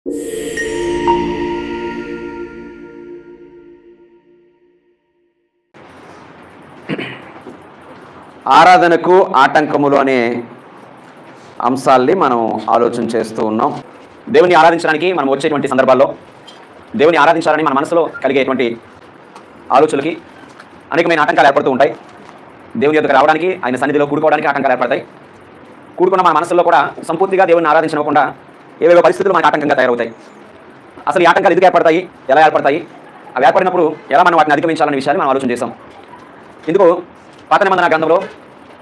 ఆరాధనకు ఆటంకములు అనే అంశాల్ని మనం ఆలోచన చేస్తూ ఉన్నాం. దేవుని ఆరాధించడానికి మనం వచ్చేటువంటి సందర్భాల్లో దేవుని ఆరాధించాలని మన మనసులో కలిగేటువంటి ఆలోచనలకి అనేకమైన ఆటంకాలు ఏర్పడుతూ ఉంటాయి. దేవుని యొద్దకు రావడానికి, ఆయన సన్నిధిలో కూడుకోవడానికి ఆటంకాలు ఏర్పడతాయి. కూడుకున్న మన మనసులో కూడా సంపూర్తిగా దేవుని ఆరాధించకుండా ఏవేవో పరిస్థితులు మనకు ఆటంకంగా తయారవుతాయి. అసలు ఈ ఆటంకాలు ఎందుకు ఏర్పడతాయి, ఎలా ఏర్పడతాయి, అవి ఏర్పడినప్పుడు ఎలా మనం వాటిని అధిగమించాలనే విషయాన్ని మనం ఆలోచన చేస్తాం. ఇందుకు పాత నిబంధన గ్రంథంలో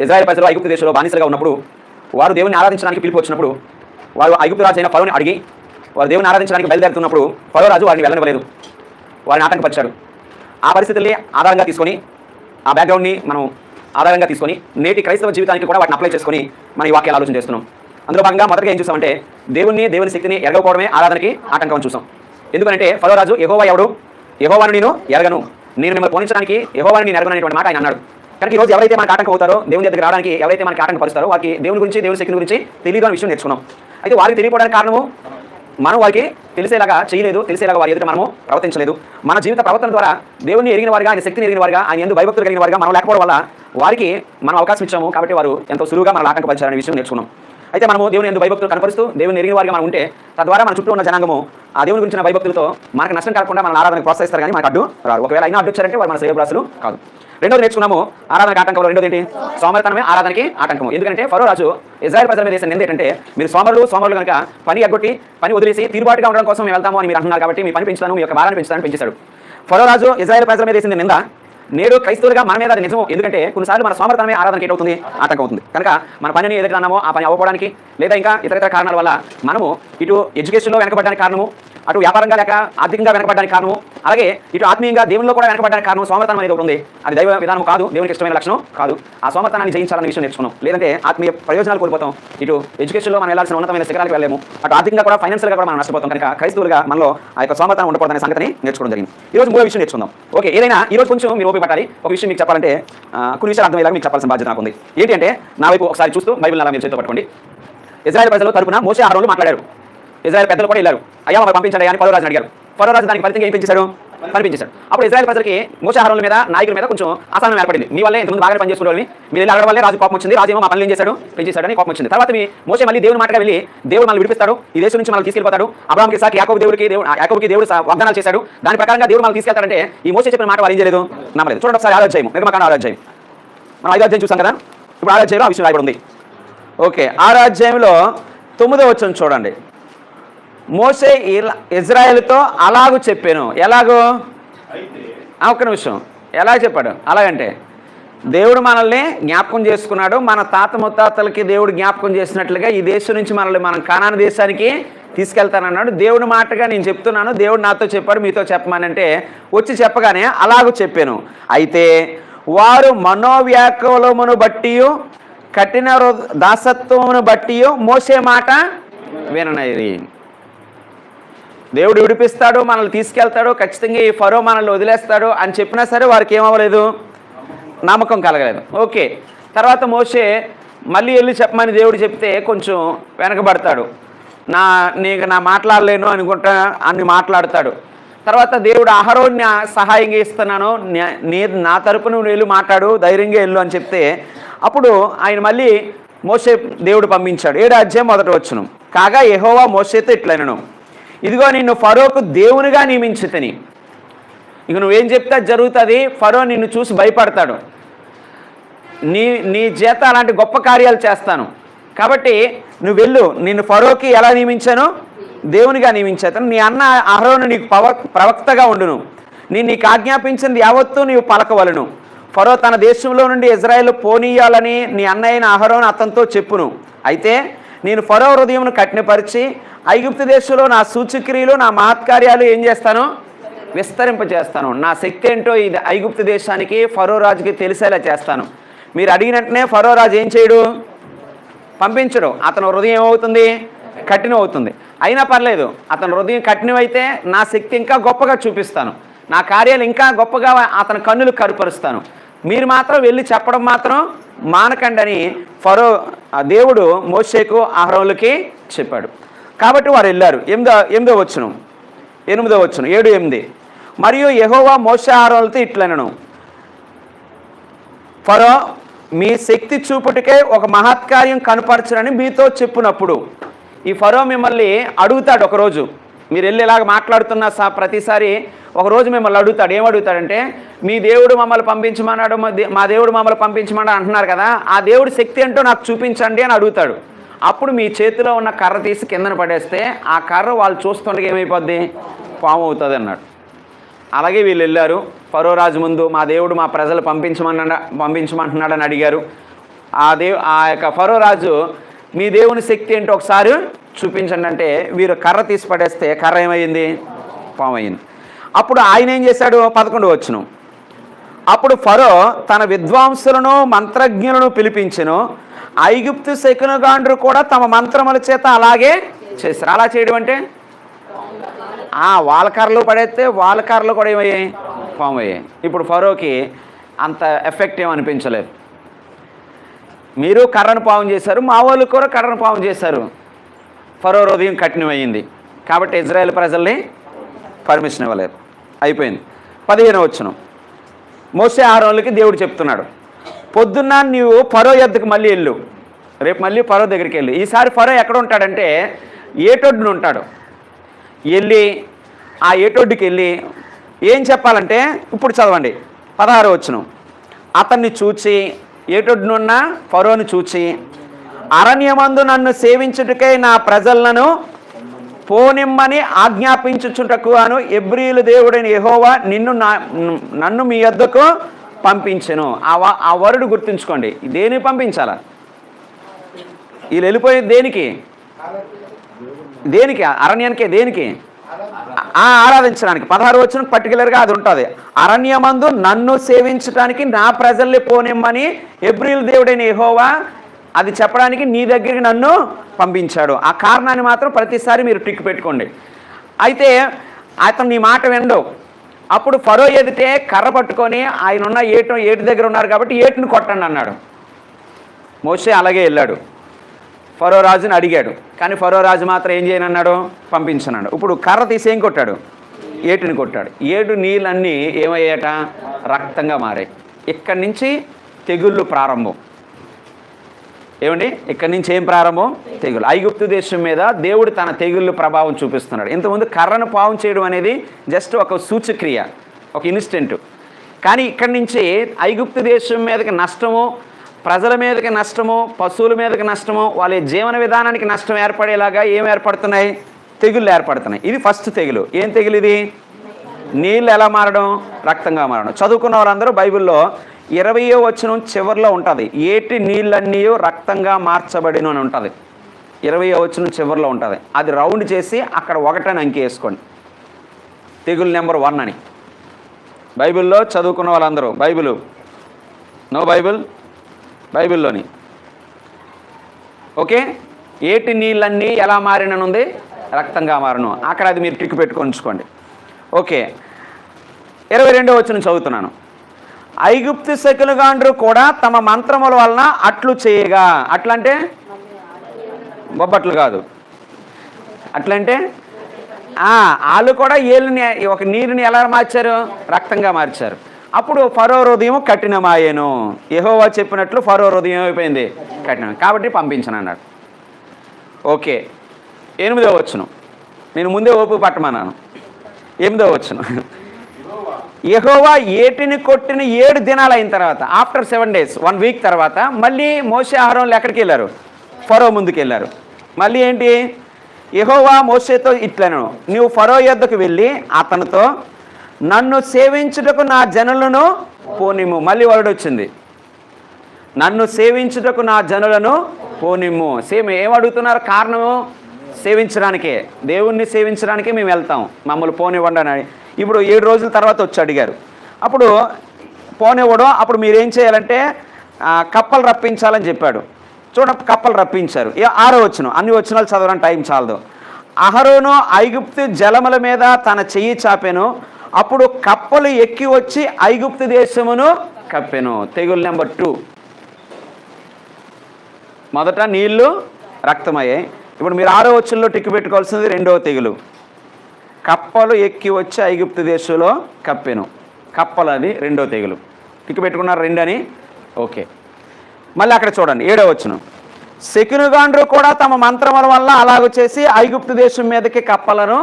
ఇజ్రాయెల్ ప్రజలు ఐగుప్తు దేశంలో బానిసలుగా ఉన్నప్పుడు వారు దేవుని ఆరాధించడానికి పిలుపు వచ్చినప్పుడు వారు ఐగుప్తు రాజు అయిన ఫరోని అడిగి వారు దేవుని ఆరాధించడానికి బయలుదేరుతున్నప్పుడు ఫరో రాజు వారిని వెళ్ళనివ్వలేదు, వారిని ఆటంకపరిచాడు. ఆ పరిస్థితుల్ని ఆధారంగా తీసుకొని, ఆ బ్యాక్గ్రౌండ్ని మనం ఆధారంగా తీసుకొని నేటి క్రైస్తవ జీవితానికి కూడా వాటిని అప్లై చేసుకొని మనం ఈ వాక్యాలు ఆలోచన చేస్తున్నాం. అందులో భాగంగా మొదటిగా ఏం చూసామంటే దేవుని శక్తిని ఎరగకపోవడమే ఆరాధనకి ఆటంకం చూసాం. ఎందుకంటే ఫరో రాజు యెహోవా ఎవడు, యెహోవాను నేను ఎరగను, నేను మిమ్మల్ని పోనించడానికి యెహోవాను నేను ఎరగను అనేటువంటి మాట ఆయన అన్నాడు. కనుక ఈరోజు ఎవరైతే మనకు ఆటంకం అవుతారో, దేవుని దగ్గరికి రావడానికి ఎవరైతే మనకి ఆటంకపరుస్తారో వారికి దేవుని గురించి, దేవుని శక్తి గురించి తెలియదు అనే విషయం నేర్చుకున్నాం. అయితే వారికి తెలియకపోవడానికి కారణము మనం వారికి తెలిసేలాగా చేయలేదు, తెలిసేలాగా వారి ఎదుట మనము ప్రవర్తించలేదు. మన జీవిత ప్రవర్తన ద్వారా దేవుని ఎరిగిన వారిగా, ఆయన శక్తిని ఎరిగిన వారిగా, ఆయన యందు భయభక్తులు కలిగిన వారిగా మనం లేకపోవడం వల్ల వారికి మనం అవకాశం ఇచ్చాము. కాబట్టి వారు ఎంతో సులువుగా మనల్ని ఆటంకపరిచారనే విషయం నేర్చుకున్నాం. అయితే మనము దేవుని యందు భయభక్తులు కనపరుస్తూ దేవుని ఎరిగిన వారిగా మనం ఉంటే తద్వారా మన చుట్టూ ఉన్న జనాంగము ఆ దేవుని గురించిన భయభక్తులతో మనకు నష్టం కాకుండా మన ఆరాధనకు ప్రోత్సహిస్తారు, కానీ మనకు అడ్డు రారు. ఒకవేళ అయినా అడ్డు వచ్చారంటే వారు మన శ్రేయభిలాషులు కాదు. రెండోది నేర్చుకున్నాము ఆరాధనకు ఆటంకంలో రెండోది ఏంటి? సోమరితనమే ఆరాధనకి ఆటంకం. ఎందుకంటే ఫరో రాజు ఇజ్రాయెల్ ప్రజల మీద వేసిన నింద ఏంటంటే మీరు సోమరులు కనుక పని ఎగ్గొట్టి పని వదిలేసి తీరుబాటుగా ఉండడం కోసం మేము వెళ్తాము అని మీరు అంటున్నారు, కాబట్టి మీ పని పెంచుతాను, మీ యొక్క భారాన్ని పెంచుతానని పెంచేశాడు. ఫరో రాజు ఇజ్రాయెల్ ప్రజల మీద వేసిన నింద నేడు క్రైస్తవులుగా మన మీద అది నిజం. ఎందుకంటే కొన్నిసార్లు మన సోమరితనమే ఆరాధనకి ఏటవుతుంది, ఆటంకం అవుతుంది. కనుక మన పనిని ఏదైతే అన్నామో ఆ పని అవ్వడానికి లేదా ఇంకా ఇతర కారణాల వల్ల మనము ఇటు ఎడ్యుకేషన్లో వెనకబడడానికి కారణము, అటు వ్యాపారంగా లేక ఆర్థికంగా వెనకబడడానికి కారణము, అలాగే ఇటు ఆత్మీయంగా దేవునిలో కూడా వెనకబడడానికి కారణం సోమరితనం అనేది ఒకటి ఉంది. అది దైవ విధానం కాదు, దేవునికి ఇష్టమైన లక్షణం కాదు. ఆ సోమరితనాన్ని జయించాలనే విషయం నేర్చుకున్నాం. లేదంటే ఆత్మీయ ప్రయోజనాలు కోల్పోతాం. ఇటు ఎడ్యుకేషన్లో మనం వెళ్ళాల్సిన ఉన్నతమైన శిఖరాలకు వెళ్ళలేము, అటు ఆర్థికంగా కూడా ఫైనాన్షియల్గా కూడా మనం నష్టపోతాం. కనుక క్రైస్తవులుగా మనలో ఆ యొక్క సోమరితనం ఉండకూడదనే సంగతిని నేర్చుకోవడం జరిగింది. ఈరోజు మూడో విషయం నేర్చుకుందాం. ఓకే, ఏదైనా ఈరోజు కొంచెం మీరు ఓపిక పట్టాలి. ఒక విషయం మీకు చెప్పాలంటే కొన్ని విషయాలు అర్థమయ్యేలా మీకు చెప్పాల్సిన బాధ్యత నాకు ఉంది. ఏంటి అంటే నా వైపు ఒకసారి చూస్తూ బైబిల్ అలా మీరు చేతితో పట్టుకోండి. ఇజ్రాయెల్ ప్రజలు తరపున మోషే అహరోనులు మాట్లాడారు. ఇజ్రాయెల్ పెద్దలు కూడా వెళ్ళారు. అయ్యా మమ్మల్ని పంపించండి అని ఫరో రాజుని అడిగారు. ఫరో రాజు దానికి ఫలితంగా ఏం పెంచేశాడు? కనిపించేశాడు. అప్పుడు ఇజ్రాయెల్ ప్రజలకి మోషే అహరోనుల మీద, నాయకుల మీద కొంచెం అసహనం ఏర్పడింది. మీ వల్లే ఇంతకుముందు బాగానే పనిచేసుకునే మీరు అడగడం వల్లే రాజు కోపం వచ్చింది, రాజు ఏమో మా పనులు ఏం చేశాడు, పెంచేశాడని కోపం వచ్చింది. తర్వాత మోషే మళ్ళీ దేవుని మాటగా వెళ్ళి దేవుడు మనల్ని విడిపిస్తాడు, ఈ దేశం నుంచి మనల్ని తీసుకెళ్ళిపోతాడు, అబ్రాహాంకి, ఇస్సాకు, యాకోబుకి దేవుడు వాగ్దానాలు చేశాడు, దాని ప్రకారంగా దేవుడు మనల్ని తీసుకెళ్తాడంటే ఈ మోషే చెప్పిన మాట వాళ్ళు ఏం చేయలేదు, నమ్మలేదు. చూడండి ఒకసారి ఆలోచన నిర్గమకాండ 6వ అధ్యాయం. మనం 5వ అధ్యాయం చూసాం కదా, ఇప్పుడు 6వ అధ్యాయంలో ఆ విషయం రాయబడి ఉంది. ఓకే, 6వ అధ్యాయంలో 9వ వచనం చూడండి. మోషే ఇజ్రాయెల్తో అలాగూ చెప్పాను. ఎలాగో ఒక్క నిమిషం, ఎలా చెప్పాడు? అలాగంటే దేవుడు మనల్ని జ్ఞాపకం చేసుకున్నాడు. మన తాత ముత్తాతలకి దేవుడు జ్ఞాపకం చేసినట్లుగా ఈ దేశం నుంచి మనల్ని మనం కానాను దేశానికి తీసుకెళ్తానన్నాడు. దేవుడి మాటగా నేను చెప్తున్నాను, దేవుడు నాతో చెప్పాడు మీతో చెప్పమనంటే వచ్చి చెప్పగానే అలాగూ చెప్పాను. అయితే వారు మనోవ్యాకులమును బట్టి, కఠిన దాసత్వమును బట్టి మోసే మాట విననైరి. దేవుడు విడిపిస్తాడు, మనల్ని తీసుకెళ్తాడు, ఖచ్చితంగా ఈ ఫరో మనల్ని వదిలేస్తాడు అని చెప్పినా సరే వారికి ఏమవ్వలేదు, నమ్మకం కలగలేదు. ఓకే, తర్వాత మోషే మళ్ళీ వెళ్ళి చెప్పమని దేవుడు చెప్తే కొంచెం వెనకబడతాడు. నీకు మాట్లాడలేను అనుకుంటా అని మాట్లాడతాడు. తర్వాత దేవుడు అహరోన్ని సహాయంగా ఇస్తున్నాను, నా తరపున నువ్వు వెళ్ళి మాట్లాడు, ధైర్యంగా వెళ్ళు అని చెప్తే అప్పుడు ఆయన మళ్ళీ మోషే దేవుడు పంపించాడు. 7వ అధ్యాయం 1వ వచనం. కాగా యెహోవా మోషేతో ఇట్లనెను, ఇదిగో నిన్ను ఫరోకు దేవునిగా నియమించితిని. ఇక నువ్వేం చెప్తే జరుగుతుంది. ఫరో నిన్ను చూసి భయపడతాడు. నీ చేత అలాంటి గొప్ప కార్యాలు చేస్తాను, కాబట్టి నువ్వు వెళ్ళు. నిన్ను ఫరోకి ఎలా నియమించాను? దేవునిగా నియమించేతాను. నీ అన్న అహరోను నీకు ప్రవక్తగా ఉండును. నీకు ఆజ్ఞాపించింది యావత్తూ నీవు పలకవలను. ఫరో తన దేశంలో నుండి ఇజ్రాయేలు పోనీయాలని నీ అన్నయ్యన అహరోను అతనితో చెప్పును. అయితే నేను ఫరో హృదయమును కఠినపరిచి ఐగుప్తు దేశంలో నా సూచక్రియలు, నా మహత్కార్యాలు ఏం చేస్తాను? విస్తరింపజేస్తాను. నా శక్తి ఏంటో ఇది ఐగుప్తు దేశానికి, ఫరో రాజుకి తెలిసేలా చేస్తాను. మీరు అడిగినట్టునే ఫరో రాజు ఏం చేయడు? పంపించడు. అతను హృదయం ఏమవుతుంది? కఠినం అవుతుంది. అయినా పర్లేదు, అతని హృదయం కఠినమైతే నా శక్తి ఇంకా గొప్పగా చూపిస్తాను, నా కార్యాలు ఇంకా గొప్పగా అతని కన్నులు కరుపరుస్తాను. మీరు మాత్రం వెళ్ళి చెప్పడం మాత్రం మానకండి అని ఫరో దేవుడు మోషేకు అహరోనులకి చెప్పాడు. కాబట్టి వారు వెళ్ళారు. ఎనిమిదో వచ్చును 7-8 మరియు యెహోవా మోషే ఆరోనులతో ఇట్లనెను, ఫరో మీ శక్తి చూపుటకే ఒక మహత్కార్యం కనపరచునని మీతో చెప్పునప్పుడు. ఈ ఫరో మిమ్మల్ని అడుగుతాడు ఒకరోజు, మీరు వెళ్ళి ఇలాగ మాట్లాడుతున్న ప్రతిసారి ఒకరోజు మిమ్మల్ని అడుగుతాడు. ఏమడుగుతాడంటే, మీ దేవుడు మమ్మల్ని పంపించమన్నాడు, మా దేవుడు మమ్మల్ని పంపించమన్నాడు అంటున్నారు కదా, ఆ దేవుడి శక్తి ఏంటో నాకు చూపించండి అని అడుగుతాడు. అప్పుడు మీ చేతిలో ఉన్న కర్ర తీసి కిందన పడేస్తే ఆ కర్ర వాళ్ళు చూస్తుండగా ఏమైపోద్ది, పాము అవుతుంది అన్నాడు. అలాగే వీళ్ళు వెళ్ళారు ఫరో రాజు ముందు, మా దేవుడు మా ప్రజలు పంపించమంటున్నాడని అడిగారు. ఆ యొక్క ఫరో రాజు, మీ దేవుని శక్తి ఏంటో ఒకసారి చూపించండి అంటే వీరు కర్ర తీసి పడేస్తే కర్ర ఏమైంది, పాము అయింది. అప్పుడు ఆయన ఏం చేశాడు, 11 వచ్చును, అప్పుడు ఫరో తన విద్వాంసులను మంత్రజ్ఞులను పిలిపించెను, ఐగుప్తు శకునగాండ్రు కూడా తమ మంత్రముల చేత అలాగే చేశారు. అలా చేయడం అంటే వాళ్ళ కర్రలు పడేస్తే వాళ్ళ కర్రలు కూడా ఏమయ్యాయి, పాము అయ్యాయి. ఇప్పుడు ఫరోకి అంత ఎఫెక్ట్ ఏమనిపించలేదు. మీరు కర్రను పాము చేశారు, మా వాళ్ళు కూడా కర్రను పాము చేశారు, ఫరో హృదయం కఠినమైంది. కాబట్టి ఇజ్రాయెల్ ప్రజల్ని పర్మిషన్ ఇవ్వలేదు, అయిపోయింది. 15 వచ్చును, మోషే ఆరోనులకి దేవుడు చెప్తున్నాడు, పొద్దున్న నీవు ఫరో యొద్దకు మళ్ళీ వెళ్ళు, రేపు మళ్ళీ ఫరో దగ్గరికి వెళ్ళు. ఈసారి ఫరో ఎక్కడ ఉంటాడంటే ఏటొడ్డున ఉంటాడు. వెళ్ళి ఆ ఏటొడ్డుకి వెళ్ళి ఏం చెప్పాలంటే, ఇప్పుడు చదవండి 16 వచ్చును, అతన్ని చూచి, ఏటొడ్డునున్న ఫరోని చూచి, అరణ్యమందు నన్ను సేవించుటకై నా ప్రజలను పోనిమ్మని ఆజ్ఞాపించుచుటకు అను ఎబ్రీలు దేవుడైన యెహోవా నన్ను మీ యొద్దకు పంపించెను. ఆ వరుడు గుర్తుంచుకోండి, దేనికి పంపించాలా, వీళ్ళు వెళ్ళిపోయేది దేనికి అరణ్యానికే, దేనికి ఆరాధించడానికి. 16 వచ్చిన పర్టికులర్గా అది ఉంటుంది. అరణ్యమందు నన్ను సేవించడానికి నా ప్రజల్ని పోనిమ్మని ఎబ్రీలు దేవుడైన యెహోవా అది చెప్పడానికి నీ దగ్గరికి నన్ను పంపించాడు. ఆ కారణాన్ని మాత్రం ప్రతిసారి మీరు టిక్ పెట్టుకోండి. అయితే అతను నీ మాట వినడు. అప్పుడు ఫరో ఎదుటే కర్ర పట్టుకొని ఆయన ఉన్న ఏటు దగ్గర ఉన్నారు కాబట్టి ఏటుని కొట్టండి అన్నాడు. మోషే అలాగే వెళ్ళాడు, ఫరో రాజుని అడిగాడు. కానీ ఫరో రాజు మాత్రం ఏం చేయనన్నాడు, పంపించన్నాడు. ఇప్పుడు కర్ర తీసి ఏం కొట్టాడు, ఏటుని కొట్టాడు. ఏటు నీళ్ళన్నీ ఏమయ్యాట, రక్తంగా మారాయి. ఇక్కడి నుంచి తెగుళ్ళు ప్రారంభం. ఏమండి, ఇక్కడి నుంచి ఏం ప్రారంభం, తెగులు. ఐగుప్తు దేశం మీద దేవుడు తన తెగుళ్ళు ప్రభావం చూపిస్తున్నాడు. ఇంతకుముందు కర్రను పావం చేయడం అనేది జస్ట్ ఒక సూచక్రియ, ఒక ఇన్స్టెంట్. కానీ ఇక్కడి నుంచి ఐగుప్తు దేశం మీదకి నష్టము, ప్రజల మీదకి నష్టము, పశువుల మీదకి నష్టము, వాళ్ళ జీవన విధానానికి నష్టం ఏర్పడేలాగా ఏం ఏర్పడుతున్నాయి, తెగుళ్ళు ఏర్పడుతున్నాయి. ఇది ఫస్ట్ తెగులు. ఏం తెగులు ఇది, నీళ్ళు ఎలా మారడం, రక్తంగా మారడం. చదువుకున్న వాళ్ళందరూ బైబిల్లో 20వ వచనం చివరిలో ఉంటుంది, ఏటి నీళ్ళన్నీ రక్తంగా మార్చబడిను అని ఉంటుంది. 20వ వచనం చివరిలో ఉంటుంది. అది రౌండ్ చేసి అక్కడ 1 అని అంకె వేసుకోండి, తెగులు నెంబర్ 1 అని. బైబిల్లో చదువుకున్న వాళ్ళందరూ, నో బైబిల్లోని ఓకే, ఏటి నీళ్ళన్నీ ఎలా మారిననుంది, రక్తంగా మారను. అక్కడ అది మీరు టిక్ పెట్టుకొని ఉంచుకోండి. ఓకే, 22వ వచనం చదువుతున్నాను. ఐగుప్తు శకునగాండ్రు కూడా తమ మంత్రముల వలన అట్లు చేయగా, అట్లంటే బొబ్బట్లు కాదు, అట్లంటే వాళ్ళు కూడా ఏళ్ళని ఒక నీరుని ఎలా మార్చారు, రక్తంగా మార్చారు. అప్పుడు ఫరో హృదయం కఠినమాయేను. యెహోవా చెప్పినట్లు ఫరో హృదయం అయిపోయింది కఠినం, కాబట్టి పంపించను అన్నాడు. ఓకే, 8వ వచనం, నేను ముందే ఓపిక పట్టమన్నాను. 8వ వచనం, యెహోవా ఏటిని కొట్టిన 7 దినాలు అయిన తర్వాత, ఆఫ్టర్ 7 days 1 week తర్వాత మళ్ళీ మోషే ఆరోనులు ఎక్కడికి వెళ్ళారు, ఫరో ముందుకు వెళ్ళారు. మళ్ళీ ఏంటి, యెహోవా మోషేతో ఇట్లను, నీవు ఫరో యొద్దకు వెళ్ళి అతనితో నన్ను సేవించుటకు నా జనులను పోనిమ్ము. మళ్ళీ వర్డ్ వచ్చింది, నన్ను సేవించుటకు నా జనులను పోనిమ్ము. సేమ్ ఏం అడుగుతున్నారు, కారణము సేవించడానికే, దేవుణ్ణి సేవించడానికే మేము వెళ్తాం, మమ్మల్ని పోనివ్వండి అని. ఇప్పుడు 7 రోజుల తర్వాత వచ్చి అడిగారు. అప్పుడు పోనివ్వడం. అప్పుడు మీరేం చేయాలంటే కప్పలు రప్పించాలని చెప్పాడు. కప్పలు రప్పించారు. 6వ వచనం, అన్ని వచనాలు చదవడానికి టైం చాలదు. అహరోను ఐగుప్తు జలముల మీద తన చెయ్యి చాపెను, అప్పుడు కప్పలు ఎక్కి వచ్చి ఐగుప్తు దేశమును కప్పెను. తెగులు నెంబర్ 2. మొదట నీళ్లు రక్తమయ్యాయి, ఇప్పుడు మీరు 6వ వచనంలో టిక్కు పెట్టుకోవాల్సింది 2వ తెగులు. కప్పలు ఎక్కి వచ్చి ఐగుప్తు దేశంలో కప్పెను. కప్పలు అది 2వ తెగులు. టిక్కు పెట్టుకున్నారు 2 అని. ఓకే, మళ్ళీ అక్కడ చూడండి 7వ వచనం. శకునగాండ్రు కూడా తమ మంత్రముల వల్ల అలాగ చేసి ఐగుప్తు దేశం మీదకి కప్పలను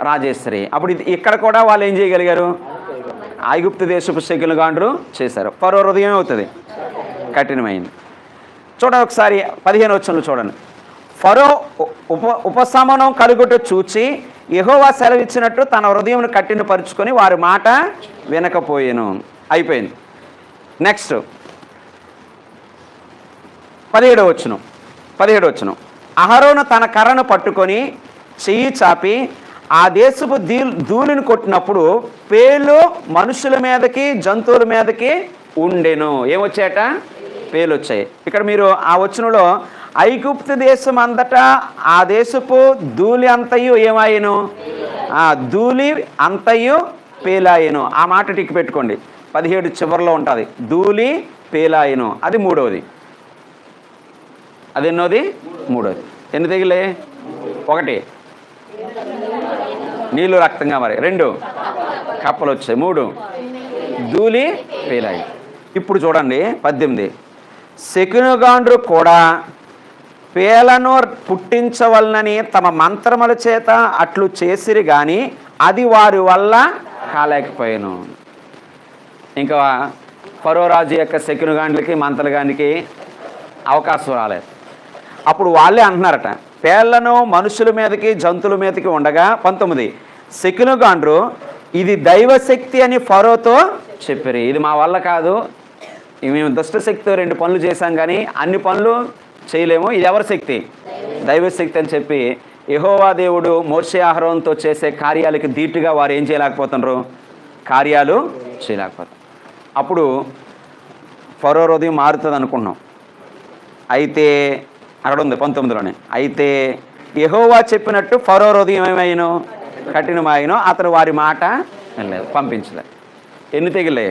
రాజేశ్వరి. అప్పుడు ఇక్కడ కూడా వాళ్ళు ఏం చేయగలిగారు? ఐగుప్తు దేశపు శకునగాండ్రు చేశారు. ఫరో హృదయం అవుతుంది కఠినమైంది. చూడండి ఒకసారి 15వ వచనంలో చూడండి. ఫరో ఉపశమనం కలుగుట చూచి యెహోవా సెలవిచ్చినట్టు తన హృదయం కఠినపరుచుకొని వారి మాట వినకపోయేను. అయిపోయింది. నెక్స్ట్ 17వ వచనం. అహరోను తన కర్రను పట్టుకొని చెయ్యి చాపి ఆ దేశపు ధూళిని కొట్టినప్పుడు పేలు మనుషుల మీదకి జంతువుల మీదకి ఉండెను. ఏమొచ్చాయట? పేలు వచ్చాయి. ఇక్కడ మీరు ఆ వచనంలో ఐగుప్తు దేశం అంతటా ఆ దేశపు ధూళి అంతయు ఏమాయను? ఆ ధూళి అంతయు పేలాయను. ఆ మాట టిక్కు పెట్టుకోండి. 17 చివరిలో ఉంటుంది. ధూళి పేలాయను. అది 3వది. అది ఎన్నోది? 3వది. ఎన్ని తెగిలే? 1 నీళ్ళు రక్తంగా మరి. 2 కప్పలు వచ్చాయి. 3 ధూళి పేలాయి. ఇప్పుడు చూడండి 18. శకునగాండ్రు కూడా పేలను పుట్టించవలనని తమ మంత్రముల చేత అట్లు చేసిరి గాని అది వారి వల్ల కాలేకపోయాను. ఇంకా ఫరో రాజు యొక్క శకునగాండ్లకి మంత్రగాండ్లకి అవకాశం రాలేదు. అప్పుడు వాళ్ళే అంటున్నారట, పేర్లను మనుషుల మీదకి జంతువుల మీదకి ఉండగా 19 శకునగాండ్రు ఇది దైవశక్తి అని ఫరోతో చెప్పారు. ఇది మా వల్ల కాదు, మేము దుష్టశక్తితో 2 పనులు చేశాం కానీ అన్ని పనులు చేయలేము, ఇది ఎవరి శక్తి? దైవశక్తి అని చెప్పి యెహోవా దేవుడు మోషే అహరోనుతో చేసే కార్యాలకి ధీటుగా వారు ఏం చేయలేకపోతున్నారు? కార్యాలు చేయలేకపోతారు. అప్పుడు ఫరో హృదయం మారుతుంది అనుకున్నాం. అయితే అక్కడ ఉంది 19లోనే. అయితే యెహోవా చెప్పినట్టు ఫరో హృదయం ఏమైనా కఠినమాయనో అతను వారి మాట వెళ్ళలేదు, పంపించలేదు. ఎన్ని తెగిలే?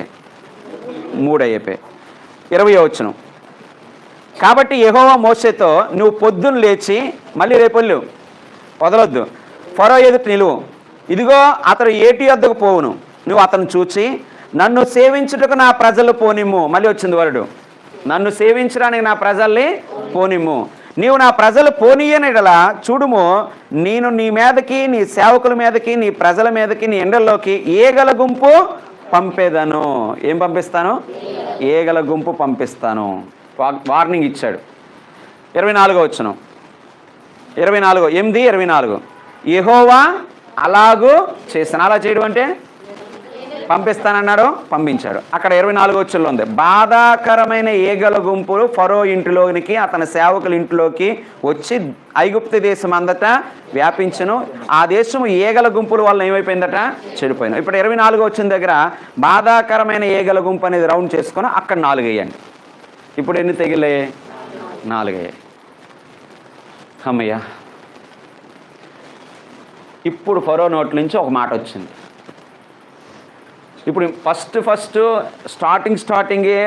3 అయిపోయాయి. 20వ వచనం. కాబట్టి యెహోవా మోషేతో నువ్వు పొద్దున్న లేచి మళ్ళీ రేపొల్లు వదలొద్దు, ఫరో ఎదుట నిలువు, ఇదిగో అతడు ఏటి వద్దకు పోవును, నువ్వు అతను చూచి నన్ను సేవించుటకు నా ప్రజలు పోనిమ్ము. మళ్ళీ వచ్చింది వరుడు, నన్ను సేవించడానికి నా ప్రజల్ని పోనిమ్ము. నీవు నా ప్రజలు పోనీయనిడలా చూడుము, నేను నీ మీదకి నీ సేవకుల మీదకి నీ ప్రజల మీదకి నీ ఎండల్లోకి ఏగల గుంపు పంపేదను. ఏం పంపిస్తాను? ఏగల గుంపు పంపిస్తాను. వార్నింగ్ ఇచ్చాడు. 24వ వచనం. 8:24 యెహోవా అలాగూ చేశాను. అలా చేయడం అంటే పంపిస్తానన్నాడు, పంపించాడు. అక్కడ 24వ వచనంలో ఉంది, బాధాకరమైన ఏగల గుంపులు ఫరో ఇంటిలోనికి అతని సేవకుల ఇంటిలోకి వచ్చి ఐగుప్తు దేశం అంతటా వ్యాపించను. ఆ దేశము ఏగల గుంపుల వల్ల ఏమైపోయిందట? చెడిపోయింది. ఇప్పుడు 24వ వచనం దగ్గర బాధాకరమైన ఏగల గుంపు అనేది రౌండ్ చేసుకొని అక్కడ 4 వేయండి. ఇప్పుడు ఎన్ని తెగిలే? 4 అయ్యాయి. అమ్మయ్య. ఇప్పుడు ఫరో నోటి నుంచి ఒక మాట వచ్చింది. ఇప్పుడు ఫస్ట్ స్టార్టింగే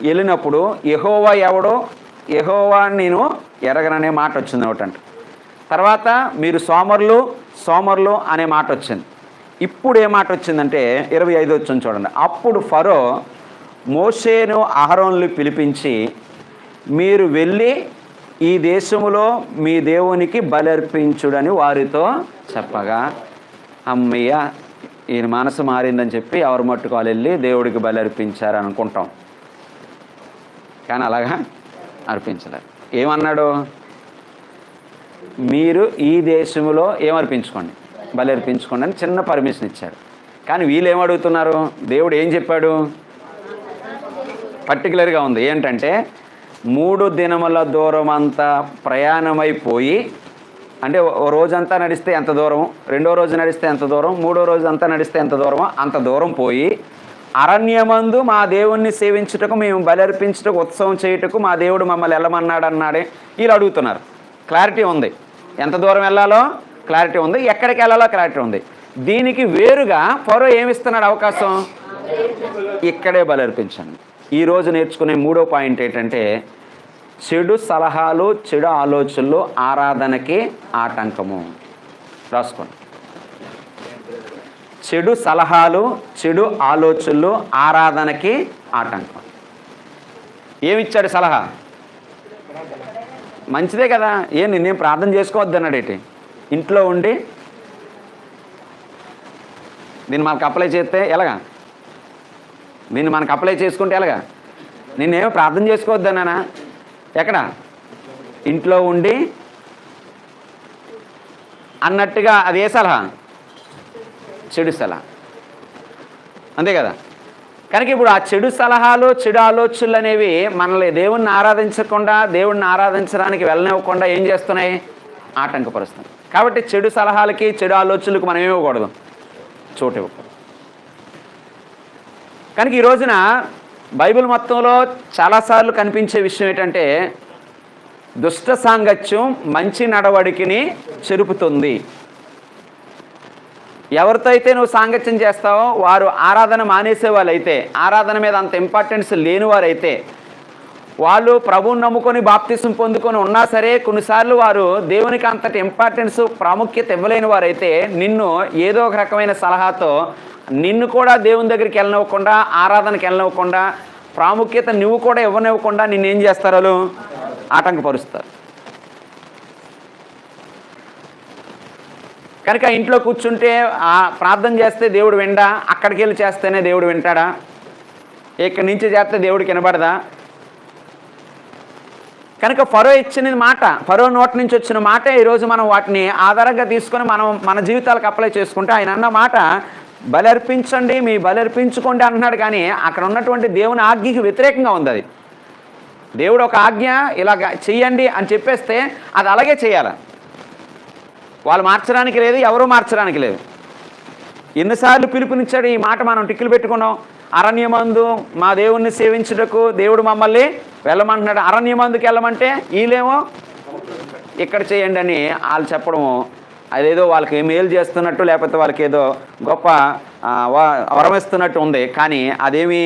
వెళ్ళినప్పుడు యెహోవా ఎవడో, యెహోవా నేను ఎరగననే మాట వచ్చింది నోటంట. తర్వాత మీరు సోమరులు అనే మాట వచ్చింది. ఇప్పుడు ఏ మాట వచ్చిందంటే 25వ వచనం చూడండి. అప్పుడు ఫరో మోషేను అహరోనులు పిలిపించి మీరు వెళ్ళి ఈ దేశములో మీ దేవునికి బలర్పించుడని వారితో చెప్పగా, అమ్మయ్య ఈయన మనసు మారిందని చెప్పి ఎవరు మట్టుకు వాళ్ళు వెళ్ళి దేవుడికి బలి అర్పించారు అనుకుంటాం. కానీ అలాగా అర్పించలేరు. ఏమన్నాడు? మీరు ఈ దేశంలో ఏమర్పించుకోండి, బలి అర్పించుకోండి అని చిన్న పర్మిషన్ ఇచ్చాడు. కానీ వీళ్ళు ఏమడుగుతున్నారు? దేవుడు ఏం చెప్పాడు? పర్టికులర్గా ఉంది. ఏంటంటే 3 దినముల దూరం అంతా ప్రయాణమైపోయి, అంటే ఓ రోజంతా నడిస్తే ఎంత దూరం, 2వ రోజు నడిస్తే ఎంత దూరం, 3వ రోజు అంతా నడిస్తే ఎంత దూరమో అంత దూరం పోయి అరణ్యమందు మా దేవుణ్ణి సేవించుటకు, మేము బలర్పించుటకు, ఉత్సవం చేయుటకు మా దేవుడు మమ్మల్ని వెళ్ళమన్నాడు అన్నాడే. వీళ్ళు అడుగుతున్నారు. క్లారిటీ ఉంది, ఎంత దూరం వెళ్ళాలో క్లారిటీ ఉంది, ఎక్కడికి వెళ్ళాలో క్లారిటీ ఉంది. దీనికి వేరుగా ఫరో ఏమిస్తున్నాడు అవకాశం? ఇక్కడే బలర్పించండి. ఈరోజు నేర్చుకునే 3వ పాయింట్ ఏంటంటే చెడు సలహాలు, చెడు ఆలోచనలు ఆరాధనకి ఆటంకము. రాసుకోండి. చెడు సలహాలు, చెడు ఆలోచనలు ఆరాధనకి ఆటంకం. ఏమిచ్చాడు సలహా? మంచిదే కదా, నేనేం ప్రార్థన చేసుకోవద్దు అన్నాడేటి? ఇంట్లో ఉండి దీన్ని మనకు అప్లై చేస్తే ఎలాగా? దీన్ని మనకు అప్లై చేసుకుంటే ఎలాగా? నేనేమో ప్రార్థన చేసుకోవద్దు అన్నానా? ఎక్కడ? ఇంట్లో ఉండి అన్నట్టుగా. అది ఏ సలహా? చెడు సలహా, అంతే కదా. కనుక ఇప్పుడు ఆ చెడు సలహాలు, చెడు ఆలోచనలు అనేవి మనల్ని దేవుణ్ణి ఆరాధించకుండా, దేవుణ్ణి ఆరాధించడానికి వెళ్ళనివ్వకుండా ఏం చేస్తున్నాయి? ఆటంకపరుస్తున్నాయి. కాబట్టి చెడు సలహాలకి, చెడు ఆలోచనలకు మనం ఏమివ్వకూడదు? చోటు ఇవ్వకూడదు. కనుక ఈ రోజున బైబిల్ మొత్తంలో చాలాసార్లు కనిపించే విషయం ఏంటంటే, దుష్ట సాంగత్యం మంచి నడవడికిని చెరుపుతుంది. ఎవరితో అయితే నువ్వు సాంగత్యం చేస్తావో వారు ఆరాధన మానేసే వాళ్ళైతే, ఆరాధన మీద అంత ఇంపార్టెన్స్ లేని వారైతే, వాళ్ళు ప్రభువుని నమ్ముకొని బాప్తిసం పొందుకొని ఉన్నా సరే కొన్నిసార్లు వారు దేవునికి అంతటి ఇంపార్టెన్స్, ప్రాముఖ్యత ఇవ్వలేని వారైతే, నిన్ను ఏదో ఒక రకమైన సలహాతో నిన్ను కూడా దేవుని దగ్గరికి వెళ్ళనివ్వకుండా, ఆరాధనకి వెళ్ళనివ్వకుండా, ప్రాముఖ్యత నువ్వు కూడా ఇవ్వనివ్వకుండా నిన్నేం చేస్తారు? వాళ్ళు ఆటంకపరుస్తారు. కనుక ఇంట్లో కూర్చుంటే ప్రార్థన చేస్తే దేవుడు విండా? అక్కడికి వెళ్ళి చేస్తేనే దేవుడు వింటాడా? ఇక్కడి నుంచి చేస్తే దేవుడికి వినబడదా? కనుక ఫరో ఇచ్చిన మాట, ఫరో నోటి నుంచి వచ్చిన మాట ఈరోజు మనం వాటిని ఆధారంగా తీసుకొని మనం మన జీవితాలకు అప్లై చేసుకుంటే, ఆయన అన్న మాట బలర్పించండి, మీ బలర్పించుకోండి అంటున్నాడు. కానీ అక్కడ ఉన్నటువంటి దేవుని ఆజ్ఞకి వ్యతిరేకంగా ఉంది. అది దేవుడు ఒక ఆజ్ఞ ఇలాగ చెయ్యండి అని చెప్పేస్తే అది అలాగే చేయాలి. వాళ్ళు మార్చడానికి లేదు, ఎవరూ మార్చడానికి లేదు. ఎన్నిసార్లు పిలుపునిచ్చాడు ఈ మాట మనం టిక్కులు పెట్టుకున్నాం. అరణ్యమందు మా దేవుణ్ణి సేవించుటకు దేవుడు మమ్మల్ని వెళ్ళమంటున్నాడు. అరణ్యమందుకి వెళ్ళమంటే వీళ్ళేమో ఇక్కడ చేయండి అని వాళ్ళు చెప్పడము, అదేదో వాళ్ళకి మేలు చేస్తున్నట్టు, లేకపోతే వాళ్ళకి ఏదో గొప్ప వరమిస్తున్నట్టు ఉంది. కానీ అదేమీ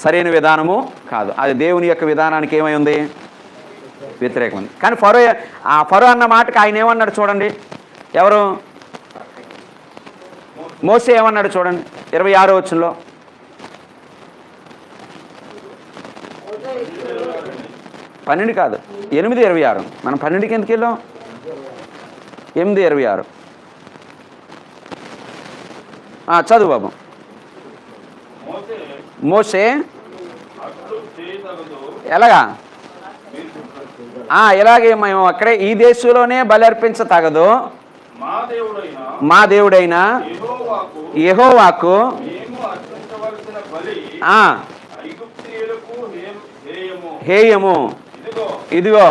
సరైన విధానము కాదు. అది దేవుని యొక్క విధానానికి ఏమై ఉంది? వ్యతిరేకం ఉంది. కానీ ఫరో అన్న మాటకి ఆయన ఏమన్నాడు చూడండి. ఎవరు? మోసే ఏమన్నాడు చూడండి 26వ వచనంలో. పన్నెండు కాదు, 8:26. మనం 12కి ఎందుకు వెళ్ళాం? 8:26 చదువు బాబు. మోసే ఎలాగా? ఇలాగే మేము అక్కడే ఈ దేశంలోనే బలి అర్పించతగదు, మా దేవుడైన యెహోవాకు హేయము. ఇదిగో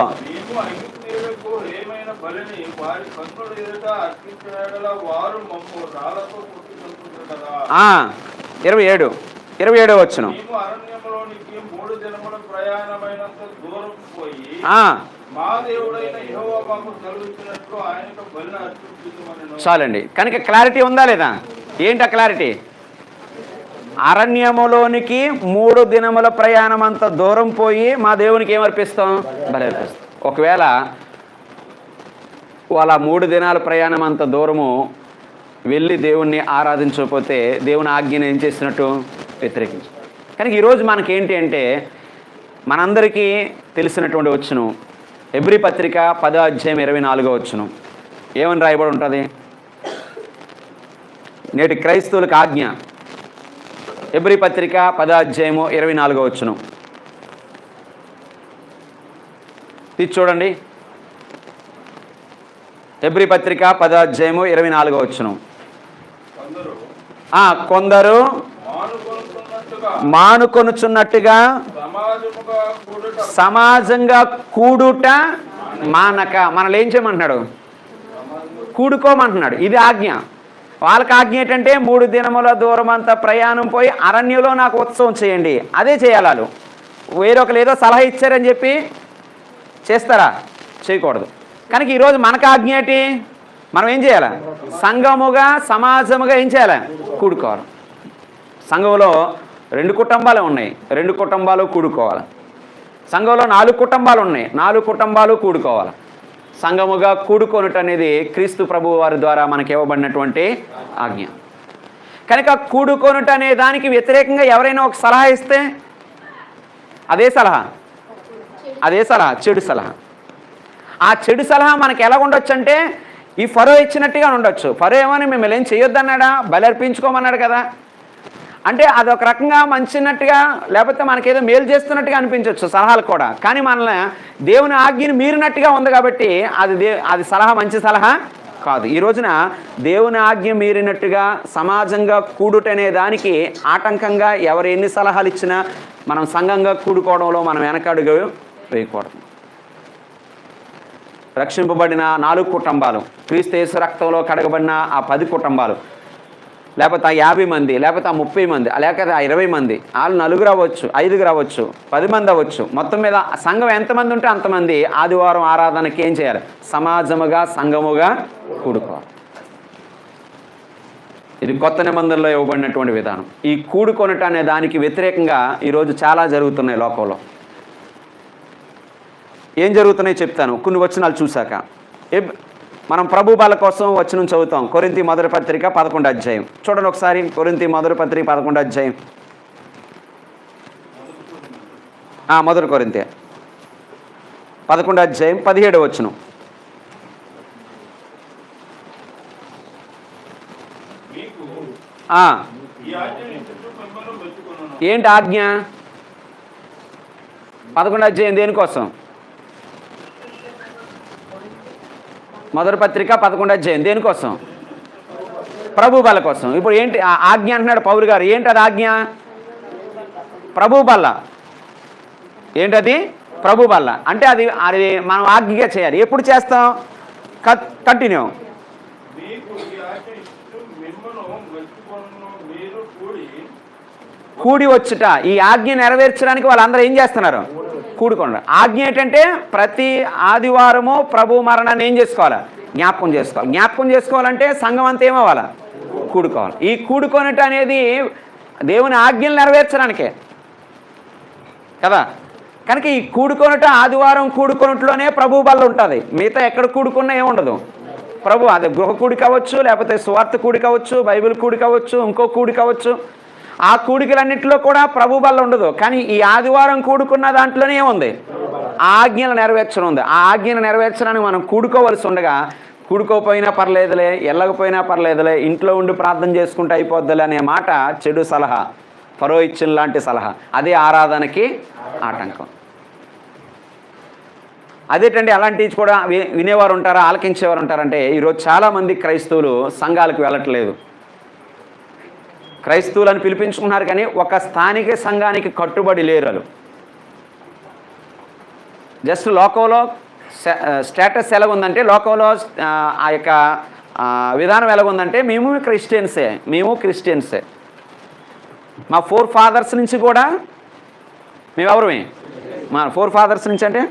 వారు 27వ వచనం. చాలండి. కనుక క్లారిటీ ఉందా లేదా? ఏంటి ఆ క్లారిటీ? అరణ్యములోనికి 3 దినముల ప్రయాణం అంత దూరం పోయి మా దేవునికి ఏమర్పిస్తాం? బలి అర్పిస్తాం. ఒకవేళ వాళ్ళ 3 దినాల ప్రయాణం అంత దూరము వెళ్ళి దేవుణ్ణి ఆరాధించకపోతే దేవుని ఆజ్ఞను ఏం చేసినట్టు? వ్యతిరేకించు. కనుక ఈరోజు మనకేంటి అంటే, మనందరికీ తెలిసినటువంటి వచనం హెబ్రీ పత్రిక 10వ అధ్యాయం 24వ వచనం. ఏమని రాయబడి ఉంటుంది? నేటి క్రైస్తవులకు ఆజ్ఞ. హెబ్రీ పత్రిక 10వ అధ్యాయము 24వ వచనం ఇది చూడండి. హెబ్రీ పత్రిక 10వ అధ్యాయము 24వ వచనం. కొందరు మానుకొనుచున్నట్టుగా సమాజంగా కూడుట మానక. మనల్ని ఏం చేయమంటున్నాడు? కూడుకోమంటున్నాడు. ఇది ఆజ్ఞ. వాళ్ళకి ఆజ్ఞ ఏంటంటే 3 దినముల దూరం అంతా ప్రయాణం పోయి అరణ్యంలో నాకు ఉత్సవం చేయండి. అదే చేయాలి. వాళ్ళు వేరొకరు ఏదో సలహా ఇచ్చారని చెప్పి చేస్తారా? చేయకూడదు. కనుక ఈరోజు మనకు ఆజ్ఞ ఏంటి? మనం ఏం చేయాలి? సంఘముగా, సమాజముగా ఏం చేయాలి? కూడుకోవాలి. సంఘంలో 2 కుటుంబాలు ఉన్నాయి. 2 కుటుంబాలు కూడుకోవాలి. సంఘంలో 4 కుటుంబాలు ఉన్నాయి, 4 కుటుంబాలు కూడుకోవాలి. సంఘముగా కూడుకొనుట అనేది క్రీస్తు ప్రభువు వారి ద్వారా మనకి ఇవ్వబడినటువంటి ఆజ్ఞ. కనుక కూడుకొనుట అనే దానికి వ్యతిరేకంగా ఎవరైనా ఒక సలహా ఇస్తే అదే సలహా చెడు సలహా. ఆ చెడు సలహా మనకి ఎలా ఉండొచ్చు అంటే ఈ ఫరో ఇచ్చినట్టుగా ఉండొచ్చు. ఫరో ఏమని మిమ్మల్ని ఏం చేయొద్దన్నాడా, బలి అర్పించుకోమన్నాడు కదా అంటే అదొక రకంగా మంచినట్టుగా లేకపోతే మనకేదో మేలు చేస్తున్నట్టుగా అనిపించవచ్చు సలహాలు కూడా. కానీ మనల్ని దేవుని ఆజ్ఞని మీరినట్టుగా ఉంది కాబట్టి అది సలహా మంచి సలహా కాదు. ఈ రోజున దేవుని ఆజ్ఞ మీరినట్టుగా సమాజంగా కూడుటనే దానికి ఆటంకంగా ఎవరు ఎన్ని సలహాలు ఇచ్చినా మనం సంఘంగా కూడుకోవడంలో మనం వెనకడుగు వేయకూడదు. రక్షింపబడిన 4 కుటుంబాలు, క్రీస్తు యేసు రక్తంలో కడగబడిన ఆ 10 కుటుంబాలు, లేకపోతే ఆ 50 మంది, లేకపోతే ఆ 30 మంది, లేకపోతే ఆ 20 మంది, వాళ్ళు 4 అవ్వచ్చు, 5 అవ్వచ్చు, 10 మంది అవ్వచ్చు, మొత్తం మీద సంఘం ఎంతమంది ఉంటే అంతమంది ఆదివారం ఆరాధనకి ఏం చేయాలి? సమాజముగా సంఘముగా కూడుకోవాలి. ఇది కొత్త నిబంధనలో ఇవ్వబడినటువంటి విధానం. ఈ కూడుకొనుట అనే దానికి వ్యతిరేకంగా ఈరోజు చాలా జరుగుతున్నాయి లోకంలో. ఏం జరుగుతున్నాయి చెప్తాను కొన్ని వచనాలు చూశాక. మనం ప్రభు బల కోసం వచనం చదువుతాం. కొరింథీ మొదటి పత్రిక 11వ అధ్యాయం చూడండి ఒకసారి. కొరింథీ మొదటి పత్రిక 11వ అధ్యాయం. మొదటి కొరింథీ 11వ అధ్యాయం 17వ వచనం. ఏంటి ఆజ్ఞ? 11వ అధ్యాయం దేనికోసం? మొదటి పత్రిక 11వ అధ్యాయం దేనికోసం? ప్రభు బల కోసం. ఇప్పుడు ఏంటి ఆజ్ఞ అంటున్నాడు పౌలు గారు. ఏంటి అది ఆజ్ఞ? ప్రభు బల్ల. ఏంటది? ప్రభు బల్ల అంటే అది మనం ఆజ్ఞగా చేయాలి. ఎప్పుడు చేస్తాం? కంటిన్యూ. కూడి వచ్చుట. ఈ ఆజ్ఞ నెరవేర్చడానికి వాళ్ళందరూ ఏం చేస్తున్నారు? కూడుకోండి. ఆజ్ఞ ఏంటంటే ప్రతి ఆదివారము ప్రభు మరణాన్ని ఏం చేసుకోవాలి? జ్ఞాపకం చేసుకోవాలి. జ్ఞాపకం చేసుకోవాలంటే సంఘం అంతా ఏమవ్వాలి? కూడుకోవాలి. ఈ కూడుకొనుట అనేది దేవుని ఆజ్ఞలు నెరవేర్చడానికే కదా. కనుక ఈ కూడుకొనుట ఆదివారం కూడుకొనుటలోనే ప్రభు బల్ల ఉంటుంది. మిగతా ఎక్కడ కూడుకున్నా ఏముండదు. ప్రభు అది గృహ కూడి కావచ్చు, లేకపోతే సువార్త కూడి కావచ్చు, బైబిల్ కూడి కావచ్చు, ఇంకో కూడి కావచ్చు. ఆ కూడికలన్నింటిలో కూడా ప్రభు బల్ల ఉండదు. కానీ ఈ ఆదివారం కూడుకున్న దాంట్లోనే ఏముంది? ఆజ్ఞలు నెరవేర్చడం ఉంది. ఆ ఆజ్ఞలు నెరవేర్చడానికి మనం కూడుకోవలసి ఉండగా కూడుకోపోయినా పర్లేదులే, వెళ్ళకపోయినా పర్లేదులే, ఇంట్లో ఉండి ప్రార్థన చేసుకుంటే అయిపోద్దులే అనే మాట చెడు సలహా, ఫరో ఇచ్చిన లాంటి సలహా. అదే ఆరాధనకి ఆటంకం. అదేంటండి అలాంటివి కూడా వినేవారు ఉంటారా, ఆలకించేవారు ఉంటారంటే ఈరోజు చాలామంది క్రైస్తవులు సంఘాలకు వెళ్ళట్లేదు. క్రైస్తవులను పిలిపించుకున్నారు కానీ ఒక స్థానిక సంఘానికి కట్టుబడి లేరు. వాళ్ళు జస్ట్ లోకంలో స్టేటస్ ఎలాగుందంటే, లోకంలో ఆ యొక్క విధానం ఎలాగుందంటే మేము క్రిస్టియన్సే. మా 4 ఫాదర్స్ నుంచి కూడా మేము ఎవరమే? మా 4 ఫాదర్స్ నుంచి అంటే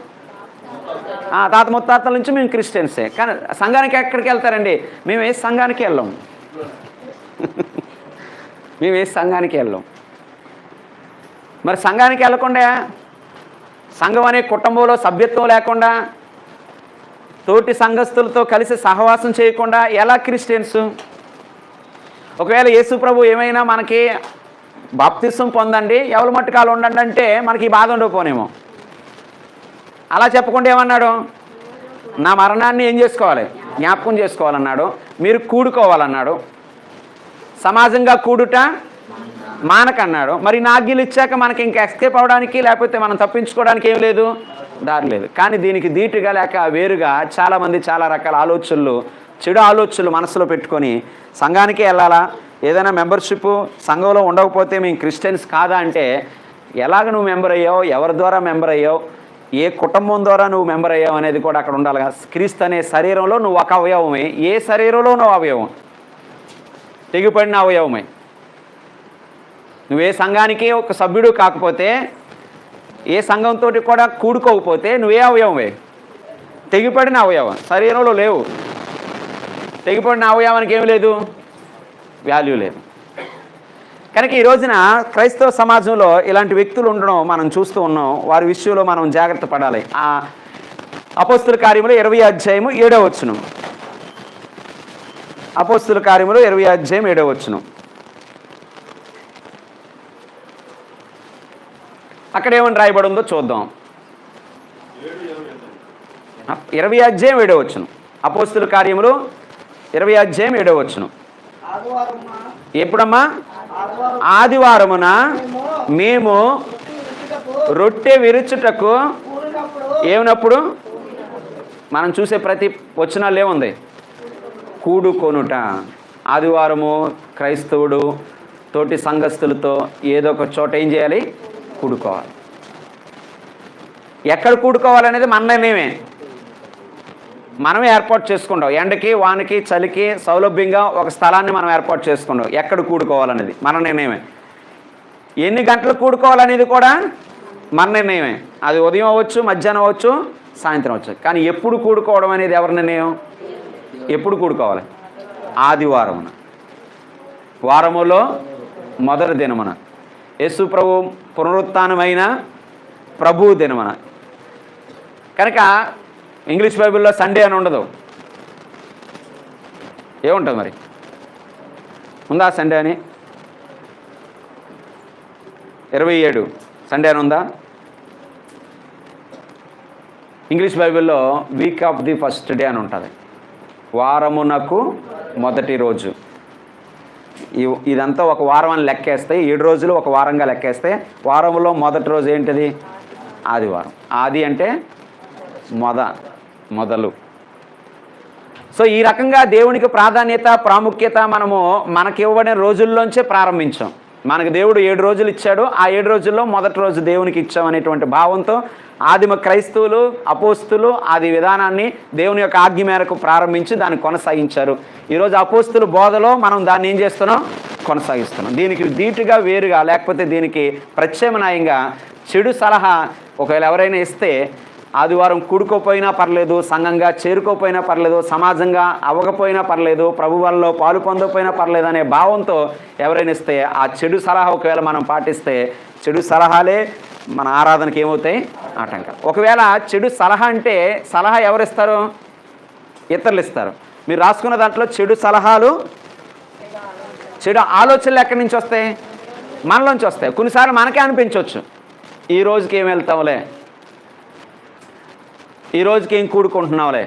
తాత ముత్తాతల నుంచి మేము క్రిస్టియన్సే. కానీ సంఘానికి ఎక్కడికి వెళ్తారండి? మేము ఏ సంఘానికి వెళ్ళాం. మరి సంఘానికి వెళ్ళకుండా, సంఘం అనే కుటుంబంలో సభ్యత్వం లేకుండా, తోటి సంఘస్థులతో కలిసి సహవాసం చేయకుండా ఎలా క్రిస్టియన్స్? ఒకవేళ యేసు ప్రభు ఏమైనా మనకి బాప్తిసం పొందండి, ఎవరి మట్టుకాలు ఉండండి అంటే మనకి బాధ ఉండకపోనేమో. అలా చెప్పకుండా ఏమన్నాడు? నా మరణాన్ని ఏం చేసుకోవాలి? జ్ఞాపకం చేసుకోవాలన్నాడు. మీరు కూడుకోవాలన్నాడు. సమాజంగా కూడుట మానకన్నాడు. మరి నాగ్యలు ఇచ్చాక మనకి ఇంకా ఎస్కేప్ అవడానికి లేకపోతే మనం తప్పించుకోవడానికి ఏం లేదు, దారి లేదు. కానీ దీనికి ధీటుగా లేక వేరుగా చాలామంది చాలా రకాల చెడు ఆలోచనలు మనసులో పెట్టుకొని సంఘానికే వెళ్ళాలా, ఏదైనా మెంబర్షిప్ సంఘంలో ఉండకపోతే మేము క్రిస్టియన్స్ కాదా అంటే ఎలాగ నువ్వు మెంబర్ అయ్యావు, ఎవరి ద్వారా మెంబర్ అయ్యావు, ఏ కుటుంబం ద్వారా నువ్వు మెంబర్ అయ్యావు అనేది కూడా అక్కడ ఉండాలిగా. క్రీస్తు అనే శరీరంలో నువ్వు ఒక అవయవమే. ఏ శరీరంలో నువ్వు అవయవం? తెగిపడిన అవయవమే. నువ్వే సంఘానికి ఒక సభ్యుడు కాకపోతే, ఏ సంఘంతో కూడా కూడుకోకపోతే నువ్వే అవయవమే? తెగిపడిన అవయవం. శరీరంలో లేవు. తెగిపడిన అవయవానికి ఏమి లేదు, వాల్యూ లేదు. కనుక ఈ రోజున క్రైస్తవ సమాజంలో ఇలాంటి వ్యక్తులు ఉండడం మనం చూస్తూ ఉన్నాం. వారి విషయంలో మనం జాగ్రత్త పడాలి. అపోస్తుల కార్యములు 20వ అధ్యాయము 7వ వచనం. అపోస్తుల కార్యములు 20వ అధ్యాయం 7వ వచనం. అక్కడ ఏమని రాయబడి ఉందో చూద్దాం. 20వ అధ్యాయం 7వ వచనం. అపోస్తుల కార్యములు 20వ అధ్యాయం 7వ వచనం. ఎప్పుడమ్మా? ఆదివారమున మేము రొట్టె విరుచుటకు ఏమన్నప్పుడు మనం చూసే ప్రతి వచనాలు ఏముంది? కూడుకొనుట. ఆదివారము క్రైస్తవుడు తోటి సంఘస్థులతో ఏదో ఒక చోట ఏం చేయాలి? కూడుకోవాలి. ఎక్కడ కూడుకోవాలనేది మన నిర్ణయమే. మనమే ఏర్పాటు చేసుకుంటాం. ఎండకి, వానకి, చలికి సౌలభ్యంగా ఒక స్థలాన్ని మనం ఏర్పాటు చేసుకుంటాం. ఎక్కడ కూడుకోవాలనేది మన నిర్ణయమే. ఎన్ని గంటలు కూడుకోవాలనేది కూడా మన నిర్ణయమే. అది ఉదయం అవ్వచ్చు, మధ్యాహ్నం అవ్వచ్చు, సాయంత్రం అవ్వచ్చు. కానీ ఎప్పుడు కూడుకోవడం అనేది ఎవరి నిర్ణయం? ఎప్పుడు కూడుకోవాలి? ఆదివారమున, వారములో మొదటి దినమున, యేసు ప్రభు పునరుత్థానమైన ప్రభు దినమున. కనుక ఇంగ్లీష్ బైబిల్లో సండే అని ఉండదు. ఏముంటుంది మరి? ఉందా సండే అని? 27 సండే అని ఉందా? ఇంగ్లీష్ బైబిల్లో week off the first day అని ఉంటుంది. వారమునకు మొదటి రోజు. ఇదంతా ఒక వారం అని లెక్కేస్తే, 7 రోజులు ఒక వారంగా లెక్కేస్తే, వారంలో మొదటి రోజు ఏంటిది? ఆదివారం. ఆది అంటే మొదలు. సో ఈ రకంగా దేవునికి ప్రాధాన్యత, ప్రాముఖ్యత మనకి ఇవ్వబడిన రోజుల్లోంచే ప్రారంభించాం. మనకు దేవుడు 7 రోజులు ఇచ్చాడు. ఆ 7 రోజుల్లో మొదటి రోజు దేవునికి ఇచ్చాం అనేటువంటి భావంతో ఆదిమ క్రైస్తవులు, అపోస్తులు ఆది విధానాన్ని దేవుని యొక్క ఆజ్ఞ మేరకు ప్రారంభించి దాన్ని కొనసాగించారు. ఈరోజు అపోస్తుల బోధలో మనం దాన్ని ఏం చేస్తున్నాం? కొనసాగిస్తున్నాం. దీనికి ధీటుగా, వేరుగా, లేకపోతే దీనికి ప్రత్యామ్నాయంగా చెడు సలహా ఒకవేళ ఎవరైనా ఇస్తే, ఆదివారం కూడుకోపోయినా పర్లేదు, సంఘంగా చేరుకోపోయినా పర్లేదు, సమాజంగా అవ్వకపోయినా పర్లేదు, ప్రభు వల్ల పాలు పొందకపోయినా పర్లేదు అనే భావంతో ఎవరైనా ఇస్తే, ఆ చెడు సలహా ఒకవేళ మనం పాటిస్తే, చెడు సలహాలే మన ఆరాధనకి ఏమవుతాయి? ఆటంకం. ఒకవేళ చెడు సలహా అంటే, సలహా ఎవరిస్తారు? ఇతరులు ఇస్తారు. మీరు రాసుకున్న దాంట్లో చెడు సలహాలు, చెడు ఆలోచనలు ఎక్కడి నుంచి వస్తాయి? మనలోంచి వస్తాయి. కొన్నిసార్లు మనకే అనిపించవచ్చు, ఈ రోజుకి ఏం వెళ్తాంలే, ఈ రోజుకి ఏం కూడుకుంటున్నావులే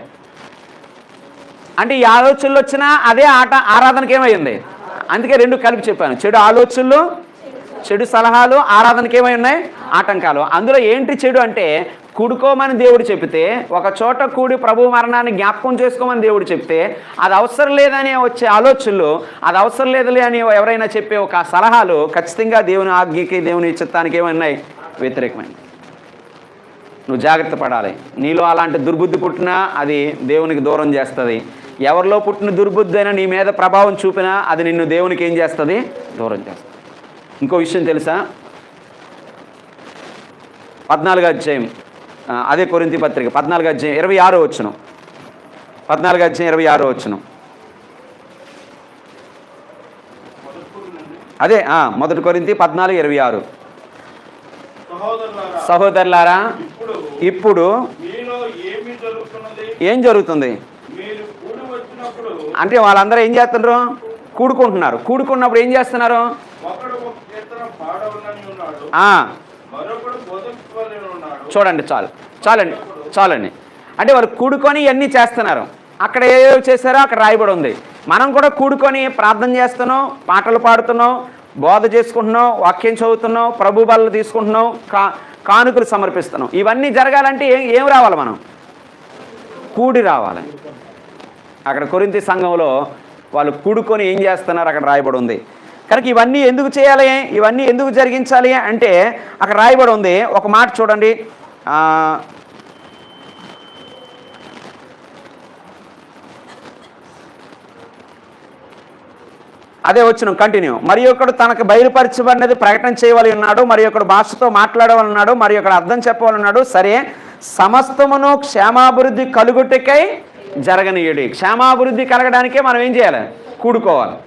అంటే, ఈ ఆలోచనలు వచ్చినా అదే ఆరాధనకి ఏమైంది? అందుకే 2 కలిపి చెప్పాను. చెడు ఆలోచనలు, చెడు సలహాలు ఆరాధనకి ఏమై ఉన్నాయి? ఆటంకాలు. అందులో ఏంటి చెడు అంటే, కూడుకోమని దేవుడు చెప్తే, ఒక చోట కూడి ప్రభు మరణాన్ని జ్ఞాపకం చేసుకోమని దేవుడు చెప్తే, అది అవసరం లేదని వచ్చే ఆలోచనలు, అది అవసరం లేదులే అని ఎవరైనా చెప్పే ఒక సలహాలు ఖచ్చితంగా దేవుని ఆజ్ఞకి, దేవుని చిత్తానికి ఏమన్నాయి? వ్యతిరేకమైనవి. నువ్వు జాగ్రత్త పడాలి. నీలో అలాంటి దుర్బుద్ధి పుట్టినా అది దేవునికి దూరం చేస్తుంది. ఎవరిలో పుట్టిన దుర్బుద్ధి అయినా నీ మీద ప్రభావం చూపినా అది నిన్ను దేవునికి ఏం చేస్తుంది? దూరం చేస్తుంది. ఇంకో విషయం తెలుసా? 14వ అధ్యాయం, అదే కొరింథీ పత్రిక 14వ అధ్యాయం 26వ వచనం. 14వ అధ్యాయం 26వ వచనం. అదే 1 కొరింథీ 14:26. సహోదరులారా, ఇప్పుడు ఏం జరుగుతుంది అంటే, వాళ్ళందరూ ఏం చేస్తున్నారు? కూడుకుంటున్నారు. కూడుకున్నప్పుడు ఏం చేస్తున్నారు? చూడండి, చాలండి. అంటే వాళ్ళు కూడుకొని ఇవన్నీ చేస్తున్నారు. అక్కడ ఏవేవి చేశారో అక్కడ రాయబడి ఉంది. మనం కూడా కూడుకొని ప్రార్థన చేస్తున్నాం, పాటలు పాడుతున్నాం, బోధ చేసుకుంటున్నాం, వాక్యం చదువుతున్నాం, ప్రభు బలు తీసుకుంటున్నాం, కానుకలు సమర్పిస్తున్నాం. ఇవన్నీ జరగాలంటే ఏం రావాలి? మనం కూడి రావాలి. అక్కడ కొరింథీ సంఘంలో వాళ్ళు కూడుకొని ఏం చేస్తున్నారు అక్కడ రాయబడి ఉంది. కనుక ఇవన్నీ ఎందుకు చేయాలి, ఇవన్నీ ఎందుకు జరిగించాలి అంటే అక్కడ రాయబడి ఉంది. ఒక మాట చూడండి, అదే వచ్చిన కంటిన్యూ. మరి ఒకడు తనకు బయలుపరచబడినది ప్రకటన చేయవలసి ఉన్నాడు, మరి ఒకడు భాషతో మాట్లాడవాలన్నాడు, మరి ఒకడు అర్థం చెప్పవాలన్నాడు. సరే, సమస్తమును క్షేమాభివృద్ధి కలుగుటకై జరగనీయుడి. క్షేమాభివృద్ధి కలగడానికే మనం ఏం చేయాలి? కూడుకోవాలి.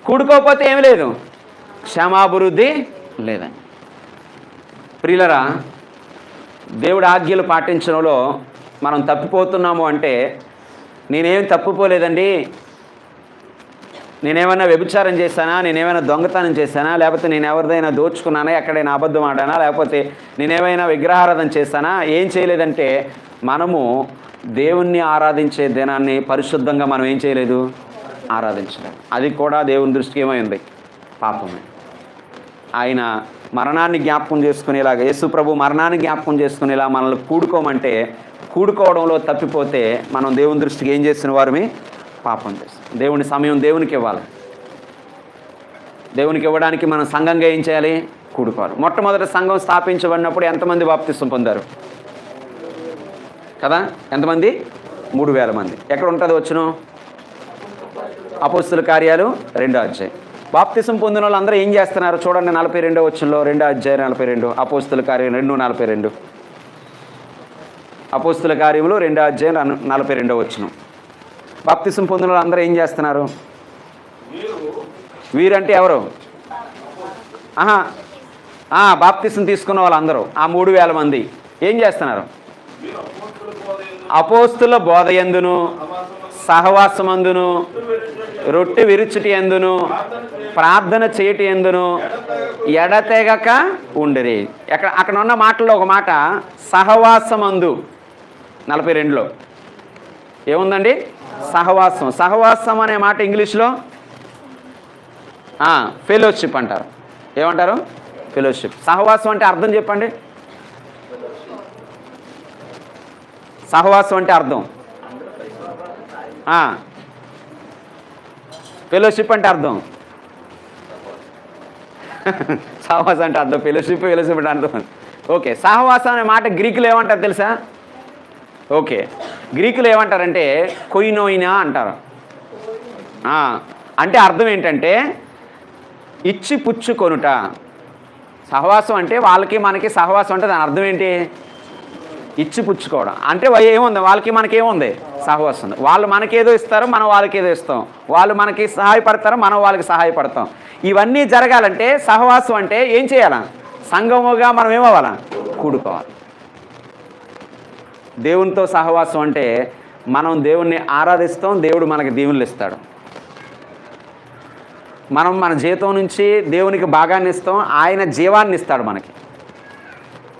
కూడుకోకపోతే ఏమి లేదు, క్షమాభివృద్ధి లేదని. ప్రియులరా, దేవుడి ఆజ్ఞలు పాటించడంలో మనం తప్పిపోతున్నాము అంటే, నేనేం తప్పిపోలేదండి, నేనేమైనా వ్యభిచారం చేశానా, నేనేమైనా దొంగతనం చేశానా, లేకపోతే నేను ఎవరిదైనా దోచుకున్నానా, ఎక్కడైనా అబద్ధం ఆడానా, లేకపోతే నేనేమైనా విగ్రహారాధన చేశానా, ఏం చేయలేదంటే మనము దేవుణ్ణి ఆరాధించే దినాన్ని పరిశుద్ధంగా మనం ఏం చేయలేదు, ఆరాధించలేదు. అది కూడా దేవుని దృష్టికి ఏమైంది, పాపమే. ఆయన మరణాన్ని జ్ఞాపకం చేసుకునేలాగా, యేసు ప్రభు మరణాన్ని జ్ఞాపకం చేసుకునేలా మనల్ని కూడుకోమంటే, కూడుకోవడంలో తప్పిపోతే మనం దేవుని దృష్టికి ఏం చేసిన వారిని, పాపం చేస్తాం. దేవుని సమయం దేవునికి ఇవ్వాలి. దేవునికి ఇవ్వడానికి మనం సంఘంగా ఏం చేయాలి, కూడుకోవాలి. మొట్టమొదటి సంఘం స్థాపించబడినప్పుడు ఎంతమంది బాప్తిసం పొందారు కదా? ఎంతమంది? 3000 మంది. ఎక్కడ ఉంటుంది వచ్చును? అపోస్తుల కార్యాలు 2వ అధ్యాయం. బాప్తిసం పొందిన వాళ్ళు అందరూ ఏం చేస్తున్నారు చూడండి, 42వ వచనంలో, 2వ అధ్యాయం 42, అపోస్తుల కార్యం 2:42. అపోస్తుల కార్యములు 2వ అధ్యాయం 42వ వచనం. బాప్తిసం పొందిన వాళ్ళు అందరూ ఏం చేస్తున్నారు? వీరంటే ఎవరు? బాప్తిసం తీసుకున్న వాళ్ళందరూ, ఆ 3000 మంది ఏం చేస్తున్నారు? అపోస్తుల బోధయందును, సహవాసమందును, రొట్టె విరుచుటి ఎందును, ప్రార్థన చేయటి ఎందును ఎడతెగక ఉండిరి. అక్కడ ఉన్న మాటల్లో ఒక మాట సహవాసమందు, 42లో ఏముందండి? సహవాసం. సహవాసం అనే మాట ఇంగ్లీష్లో ఫెలోషిప్ అంటారు. ఏమంటారు? ఫెలోషిప్. సహవాసం అంటే అర్థం చెప్పండి. సహవాసం అంటే అర్థం, ఫెలోషిప్ అంటే అర్థం, సహవాసం అంటే అర్థం, ఫెలోషిప్ అంటే అర్థం. ఓకే, సహవాసం అనే మాట గ్రీకులో ఏమంటారు తెలుసా? ఓకే, గ్రీకులో ఏమంటారంటే కొయినోయినా అంటారు. అంటే అర్థం ఏంటంటే ఇచ్చి పుచ్చుకొనుట. సహవాసం అంటే వాళ్ళకి మనకి సహవాసం అంటే దాని అర్థం ఏంటి? ఇచ్చి పుచ్చుకోవడం. అంటే ఏముంది, వాళ్ళకి మనకేముంది, సహవాసం ఉంది. వాళ్ళు మనకేదో ఇస్తారు, మనం వాళ్ళకి ఏదో ఇస్తాం. వాళ్ళు మనకి సహాయపడతారు, మనం వాళ్ళకి సహాయపడతాం. ఇవన్నీ జరగాలంటే సహవాసం అంటే ఏం చేయాలా? సంఘముగా మనం ఏమవ్వాలా? కూడుకోవాలి. దేవునితో సహవాసం అంటే మనం దేవుణ్ణి ఆరాధిస్తాం, దేవుడు మనకి దీవెనలు ఇస్తాడు. మనం మన జీవితం నుంచి దేవునికి భాగాన్ని ఇస్తాం, ఆయన జీవాన్ని ఇస్తాడు మనకి.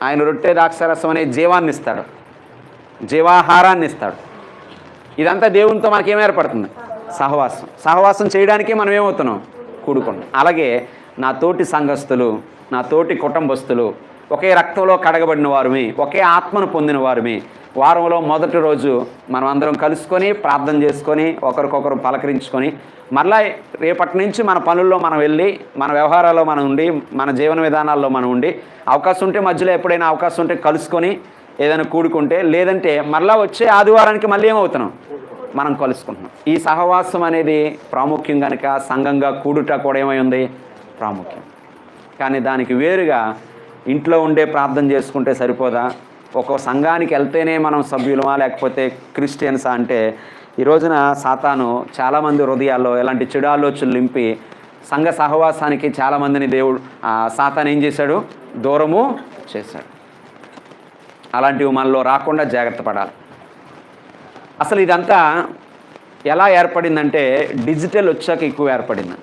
ఆయన రొట్టె ద్రాక్షారసం అనే జీవాన్ని ఇస్తాడు, జీవాహారాన్ని ఇస్తాడు. ఇదంతా దేవునితో మనకేం ఏర్పడుతుంది? సహవాసం. సహవాసం చేయడానికి మనం ఏమవుతున్నాం? కూడుకున్నాం. అలాగే నా తోటి సంఘస్థులు, నా తోటి కుటుంబస్తులు, ఒకే రక్తంలో కడగబడిన వారిమి, ఒకే ఆత్మను పొందిన వారిమి. వారంలో మొదటి రోజు మనం అందరం కలుసుకొని ప్రార్థన చేసుకొని ఒకరికొకరు పలకరించుకొని మరలా రేపటి నుంచి మన పనుల్లో మనం వెళ్ళి, మన వ్యవహారాల్లో మనం ఉండి, మన జీవన విధానాల్లో మనం ఉండి, అవకాశం ఉంటే మధ్యలో ఎప్పుడైనా అవకాశం ఉంటే కలుసుకొని ఏదైనా కూడుకుంటే, లేదంటే మరలా వచ్చే ఆదివారానికి మళ్ళీ ఏమవుతున్నాం? మనం కలుసుకుంటున్నాం. ఈ సహవాసం అనేది ప్రాముఖ్యం కనుక సంఘంగా కూడుట కూడా ఏమై ఉంది? ప్రాముఖ్యం. కానీ దానికి వేరుగా ఇంట్లో ఉండే ప్రార్థన చేసుకుంటే సరిపోదా? ఒక సంఘానికి వెళ్తేనే మనం సభ్యులమా, లేకపోతే క్రిస్టియన్సా అంటే ఈ రోజున సాతాను చాలామంది హృదయాల్లో ఎలాంటి చెడు ఆలోచనలు నింపి సంఘ సహవాసానికి చాలామందిని దేవుడు సాతాను ఏం చేశాడు? దూరము చేశాడు. అలాంటివి మనలో రాకుండా జాగ్రత్త పడాలి. అసలు ఇదంతా ఎలా ఏర్పడిందంటే డిజిటల్ వచ్చాక ఎక్కువ ఏర్పడింది.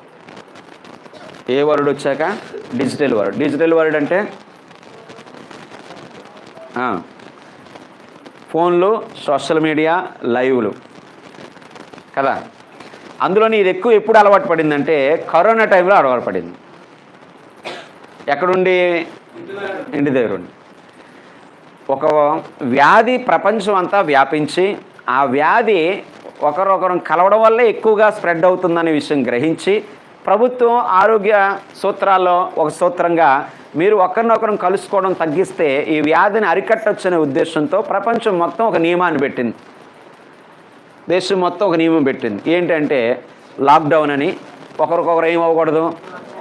ఏ వర్డ్ వచ్చాక? Digital word. డిజిటల్ వర్డ్ అంటే ఫోన్లు, సోషల్ మీడియా, లైవ్లు కదా. అందులోని ఇది ఎక్కువ ఎప్పుడు అలవాటు పడిందంటే కరోనా టైంలో అలవాటు పడింది. ఎక్కడుండి? ఇంటి దగ్గర ఉండి. ఒక వ్యాధి ప్రపంచం అంతా వ్యాపించి ఆ వ్యాధి ఒకరొకరు కలవడం వల్లే ఎక్కువగా స్ప్రెడ్ అవుతుందనే విషయం గ్రహించి ప్రభుత్వం ఆరోగ్య సూత్రాల్లో ఒక సూత్రంగా మీరు ఒకరినొకరు కలుసుకోవడం తగ్గిస్తే ఈ వ్యాధిని అరికట్టొచ్చనే ఉద్దేశంతో ప్రపంచం మొత్తం ఒక నియమాన్ని పెట్టింది. దేశం మొత్తం ఒక నియమం పెట్టింది. ఏంటంటే లాక్డౌన్ అని. ఒకరికొకరు ఏమవ్వకూడదు?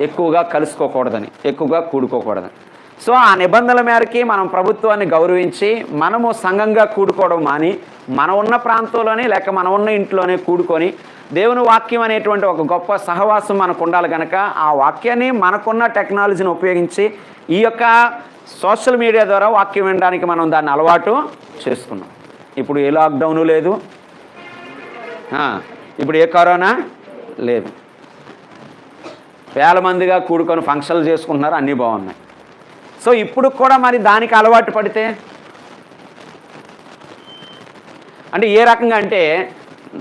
ఎక్కువగా కలుసుకోకూడదని, ఎక్కువగా కూడుకోకూడదని. సో ఆ నిబంధనల మేరకి మనం ప్రభుత్వాన్ని గౌరవించి మనము సంఘంగా కూడుకోవడం మాని మనం ఉన్న ప్రాంతంలోనే లేక మనం ఉన్న ఇంట్లోనే కూడుకొని దేవుని వాక్యం అనేటువంటి ఒక గొప్ప సహవాసం మనకు ఉండాలి కనుక ఆ వాక్యాన్ని మనకున్న టెక్నాలజీని ఉపయోగించి ఈ యొక్క సోషల్ మీడియా ద్వారా వాక్యం వినడానికి మనం దాన్ని అలవాటు చేసుకున్నాం. ఇప్పుడు ఏ లాక్డౌను లేదు, ఇప్పుడు ఏ కరోనా లేదు, వేల మందిగా కూడుకొని ఫంక్షన్లు చేసుకుంటున్నారు, అన్నీ బాగున్నాయి. సో ఇప్పుడు కూడా మరి దానికి అలవాటు పడితే అంటే ఏ రకంగా అంటే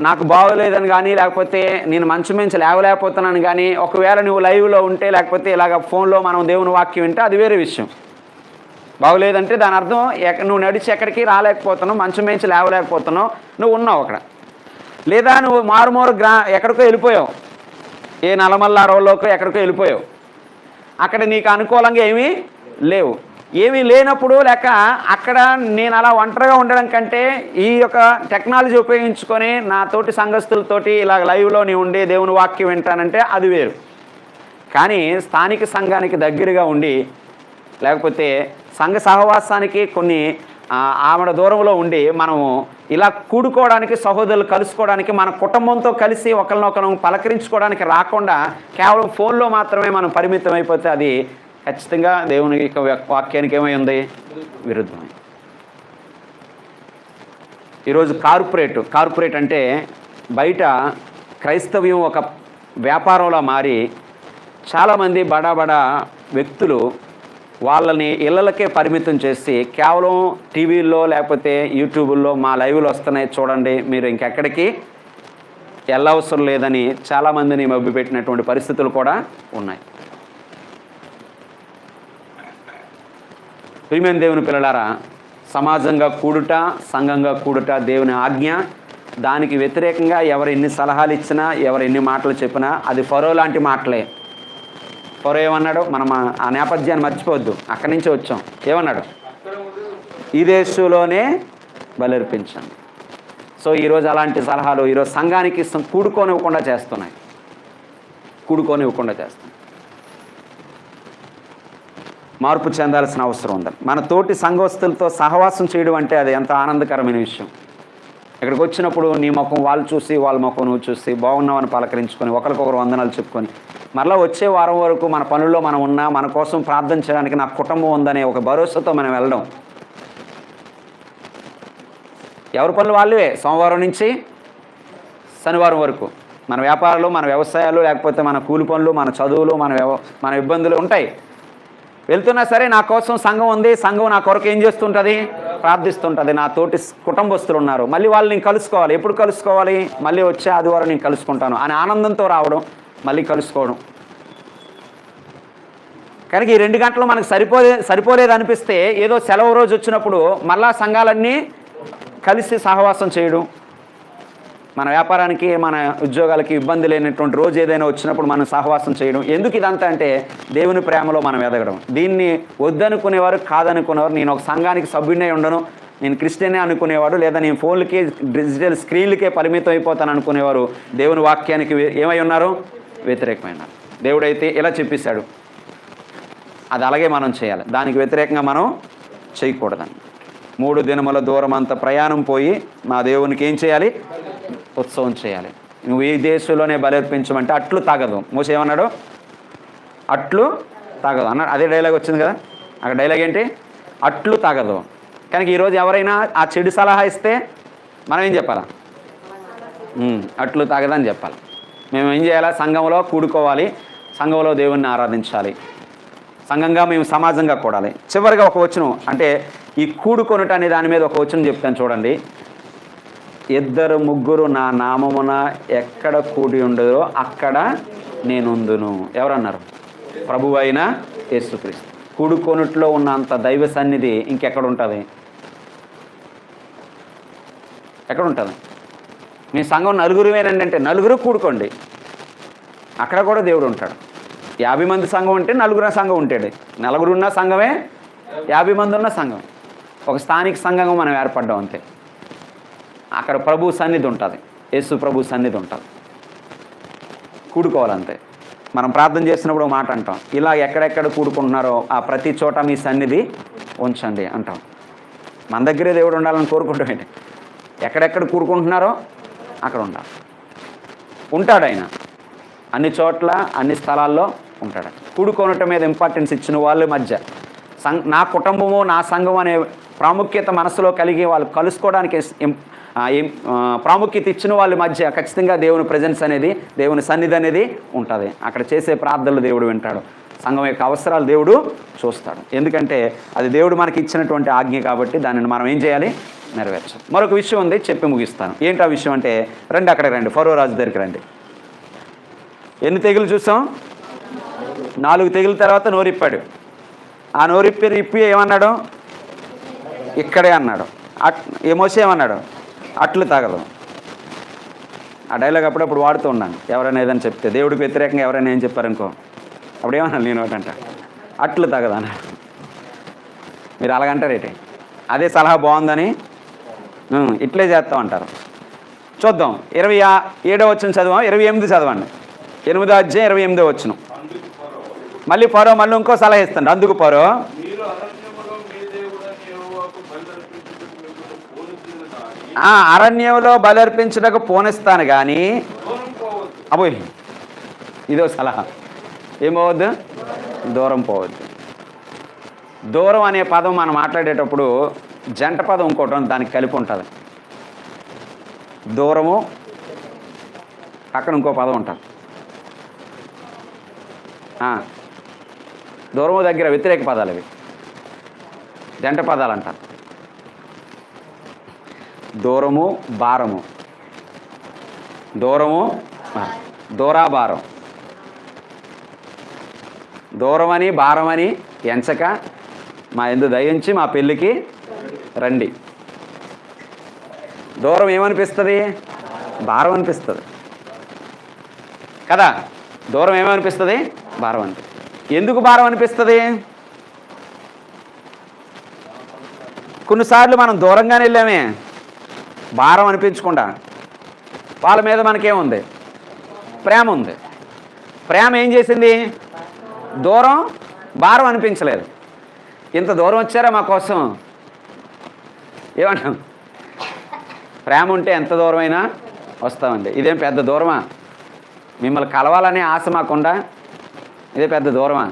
నాకు బాగోలేదని కానీ లేకపోతే నేను మంచం మించి లేవలేకపోతున్నాను కానీ ఒకవేళ నువ్వు లైవ్లో ఉంటే లేకపోతే ఇలాగ ఫోన్లో మనం దేవుని వాక్యం వింటే అది వేరే విషయం. బాగోలేదంటే దాని అర్థం నువ్వు నడిచి ఎక్కడికి రాలేకపోతున్నావు, మంచం మించి లేవలేకపోతున్నావు, నువ్వు ఉన్నావు అక్కడ. లేదా నువ్వు మారుమూరు ఎక్కడికో వెళ్ళిపోయావు, ఏ నల్లమల్ల అరవలోకో ఎక్కడికో వెళ్ళిపోయావు, అక్కడ నీకు అనుకూలంగా ఏమీ లేవు. ఏమీ లేనప్పుడు లేక అక్కడ నేను అలా ఒంటరిగా ఉండడం కంటే ఈ యొక్క టెక్నాలజీ ఉపయోగించుకొని నా తోటి సంఘస్థులతోటి ఇలా లైవ్లో నీ ఉండి దేవుని వాక్యం వింటానంటే అది వేరు. కానీ స్థానిక సంఘానికి దగ్గరగా ఉండి లేకపోతే సంఘ సహవాసానికి కొన్ని ఆవిడ దూరంలో ఉండి మనము ఇలా కూడుకోవడానికి, సహోదరులు కలుసుకోవడానికి, మన కుటుంబంతో కలిసి ఒకరినొకరు పలకరించుకోవడానికి రాకుండా కేవలం ఫోన్లో మాత్రమే మనం పరిమితం అయిపోతే అది ఖచ్చితంగా దేవుని యొక్క వాక్యానికి ఏమై ఉంది, విరుద్ధమై. ఈరోజు కార్పొరేట్ అంటే బయట క్రైస్తవ్యం ఒక వ్యాపారంలో మారి చాలామంది బడా వ్యక్తులు వాళ్ళని ఇళ్ళకే పరిమితం చేసి కేవలం టీవీల్లో లేకపోతే యూట్యూబుల్లో మా లైవ్లు వస్తున్నాయి చూడండి, మీరు ఇంకెక్కడికి వెళ్ళవసరం లేదని చాలామందిని మభ్యపెట్టినటువంటి పరిస్థితులు కూడా ఉన్నాయి. ప్రియమైన దేవుని పిల్లలారా, సమాజంగా కూడుట, సంఘంగా కూడుట దేవుని ఆజ్ఞ. దానికి వ్యతిరేకంగా ఎవరు ఎన్ని సలహాలు ఇచ్చినా, ఎవరు ఎన్ని మాటలు చెప్పినా అది ఫరో లాంటి మాటలే. ఫరో ఏమన్నాడు? మనం ఆ నేపథ్యాన్ని మర్చిపోవద్దు, అక్కడి నుంచి వచ్చాం. ఏమన్నాడు? ఈ దేశంలోనే బలర్పించండి. సో ఈరోజు అలాంటి సలహాలు ఈరోజు సంఘానికి కూడుకోనివ్వకుండా చేస్తున్నాయి. మార్పు చెందాల్సిన అవసరం ఉందని. మన తోటి సంఘస్థులతో సహవాసం చేయడం అంటే అది ఎంత ఆనందకరమైన విషయం. ఇక్కడికి వచ్చినప్పుడు నీ ముఖం వాళ్ళు చూసి, వాళ్ళ ముఖం నువ్వు చూసి బాగున్నామని పలకరించుకొని ఒకరికొకరు వందనాలు చెప్పుకొని మరలా వచ్చే వారం వరకు మన పనుల్లో మనం ఉన్నా, మన కోసం ప్రార్థన చేయడానికి నా కుటుంబం ఉందనే ఒక భరోసాతో మనం వెళ్ళడం. ఎవరి పనులు వాళ్ళవే, సోమవారం నుంచి శనివారం వరకు మన వ్యాపారాలు, మన వ్యవసాయాలు, లేకపోతే మన కూలి పనులు, మన చదువులు, మన ఇబ్బందులు ఉంటాయి. వెళ్తున్నా సరే నా కోసం సంఘం ఉంది, సంఘం నా కొరకు ఏం చేస్తుంటుంది, ప్రార్థిస్తుంటుంది. నా తోటి కుటుంబస్తులు ఉన్నారు, మళ్ళీ వాళ్ళు నేను కలుసుకోవాలి. ఎప్పుడు కలుసుకోవాలి? మళ్ళీ వచ్చే ఆదివారం నేను కలుసుకుంటాను అని ఆనందంతో రావడం, మళ్ళీ కలుసుకోవడం. కనుక ఈ 2 గంటలు మనకు సరిపోలేదు అనిపిస్తే ఏదో సెలవు రోజు వచ్చినప్పుడు మళ్ళా సంఘాలన్నీ కలిసి సహవాసం చేయడం, మన వ్యాపారానికి, మన ఉద్యోగాలకి ఇబ్బంది లేనటువంటి రోజు ఏదైనా వచ్చినప్పుడు మనం సహవాసం చేయడం. ఎందుకు ఇదంతా అంటే దేవుని ప్రేమలో మనం ఎదగడం. దీన్ని వద్దనుకునేవారు, కాదనుకునేవారు, నేను ఒక సంఘానికి సభ్యుడినే ఉండను, నేను క్రిస్టియనే అనుకునేవాడు, లేదా నేను ఫోన్లకి డిజిటల్ స్క్రీన్లకే పరిమితం అయిపోతాను అనుకునేవారు దేవుని వాక్యానికి ఏమై ఉన్నారు, వ్యతిరేకమైన. దేవుడైతే ఇలా చెప్పేశాడు, అది అలాగే మనం చేయాలి. దానికి వ్యతిరేకంగా మనం చేయకూడదని. 3 దినముల దూరం అంత ప్రయాణం పోయి మా దేవునికి ఏం చేయాలి, ఉత్సవం చేయాలి. నువ్వు ఈ దేశంలోనే బలర్పించమంటే అట్లు తాగదు. మోసే ఏమన్నాడు? అట్లు తాగదు అన్నాడు. అదే డైలాగ్ వచ్చింది కదా, అక్కడ డైలాగ్ ఏంటి? అట్లు తాగదు. కనుక ఈరోజు ఎవరైనా ఆ చెడు సలహా ఇస్తే మనం ఏం చెప్పాలా? అట్లు తాగదని చెప్పాలి. మేము ఏం చేయాలా? సంఘంలో కూడుకోవాలి, సంఘంలో దేవుణ్ణి ఆరాధించాలి, సంఘంగా మేము సమాజంగా కూడాలి. చివరిగా ఒక వచనం, అంటే ఈ కూడుకొనుట అనే దాని మీద ఒక వచనం చెప్తాను చూడండి. 2, 3 నా నామమున ఎక్కడ కూడి ఉండదో అక్కడ నేనుందును. ఎవరన్నారు? ప్రభువు అయిన యేసుక్రీస్తు. కూడుకొనుట్లో ఉన్నంత దైవ సన్నిధి ఇంకెక్కడ ఉంటుంది? ఎక్కడ ఉంటుంది? మీ సంఘం 4 అంటే 4 కూడుకోండి, అక్కడ కూడా దేవుడు ఉంటాడు. 50 మంది సంఘం ఉంటే 4 సంఘం ఉంటాడు. 4 ఉన్న సంఘమే 50 మంది ఉన్న సంఘం. ఒక స్థానిక సంఘంగా మనం ఏర్పడ్డాం అంతే. అక్కడ ప్రభు సన్నిధి ఉంటుంది, యేసు ప్రభు సన్నిధి ఉంటుంది. కూడుకోవాలంతే. మనం ప్రార్థన చేసినప్పుడు మాట అంటాం, ఇలా ఎక్కడెక్కడ కూడుకుంటున్నారో ఆ ప్రతి చోట మీ సన్నిధి ఉంచండి అంటాం. మన దగ్గరే దేవుడు ఉండాలని కోరుకుంటాం ఏంటి? ఎక్కడెక్కడ కూడుకుంటున్నారో అక్కడ ఉండాలి. ఉంటాడు ఆయన అన్ని చోట్ల అన్ని స్థలాల్లో ఉంటాడు. కూడుకోనటం మీద ఇంపార్టెన్స్ ఇచ్చిన వాళ్ళ మధ్య నా కుటుంబము నా సంఘం అనే ప్రాముఖ్యత మనసులో కలిగి వాళ్ళు కలుసుకోవడానికి ప్రాముఖ్యత ఇచ్చిన వాళ్ళ మధ్య ఖచ్చితంగా దేవుని ప్రజెన్స్ అనేది, దేవుని సన్నిధి అనేది ఉంటుంది. అక్కడ చేసే ప్రార్థనలు దేవుడు వింటాడు. సంఘం యొక్క అవసరాలు దేవుడు చూస్తాడు. ఎందుకంటే అది దేవుడు మనకి ఇచ్చినటువంటి ఆజ్ఞ కాబట్టి దానిని మనం ఏం చేయాలి? నెరవేర్చాలి. మరొక విషయం ఉంది, చెప్పి ముగిస్తాను. ఏంటి ఆ విషయం అంటే, రండి అక్కడికి రండి, ఫరో రాజు దగ్గరికి రండి. ఎన్ని తెగులు చూసాం? 4 తెగుల తర్వాత నోరిప్పాడు. ఆ నోరిప్పి ఏమన్నాడు? ఇక్కడే అన్నాడు. మోసే ఏమన్నాడు? అట్లు తగదు. ఆ డైలాగ్ అప్పుడప్పుడు వాడుతూ ఉన్నాను. ఎవరైనా ఏదని చెప్తే, దేవుడికి వ్యతిరేకంగా ఎవరైనా ఏం చెప్పారనుకో, అప్పుడు ఏమన్నాను నేను ఒకటంట, అట్లు తగదన్నా. మీరు అలాగంటారేంటి? అదే సలహా బాగుందని ఇట్లే చేస్తాం అంటారు. చూద్దాం. 27వ వచనం చదవం, 28 చదవండి. 8వ అధ్యాయం 28వ వచనం. మళ్ళీ ఫరో మళ్ళీ ఇంకో సలహా ఇస్తాడు. అందుకు ఫరో, అరణ్యంలో బలర్పించుటకు పోనిస్తాను కానీ అబోయ్, ఇదో సలహా. ఏమవద్దు? దూరం పోవద్దు. దూరం అనే పదం మనం మాట్లాడేటప్పుడు జంట పదం ఇంకోటి దానికి కలిపి ఉంటుంది. దూరము పక్కన ఇంకో పదం ఉంటుంది. దూరము దగ్గర వ్యతిరేక పదాలు ఇవి, జంట పదాలు అంటారు. దూరము భారము, దూరము దూరాభారం. దూరమని భారమని ఎంచక మా యందు దయించి మా పెళ్ళికి రండి. దూరం ఏమనిపిస్తుంది? భారం అనిపిస్తుంది కదా. దూరం ఏమనిపిస్తుంది? భారం అనిపిస్తుంది. ఎందుకు భారం అనిపిస్తుంది? కొన్నిసార్లు మనం దూరంగానే వెళ్ళామే, భారం అనిపించకుండా. వాళ్ళ మీద మనకేముంది? ప్రేమ ఉంది. ప్రేమ ఏం చేసింది? దూరం భారం అనిపించలేదు. ఇంత దూరం వచ్చారా మా కోసం? ఏమంటాం? ప్రేమ ఉంటే ఎంత దూరమైనా వస్తామండి. ఇదేం పెద్ద దూరమా? మిమ్మల్ని కలవాలనే ఆశ మాకుండా ఇదే పెద్ద దూరమా?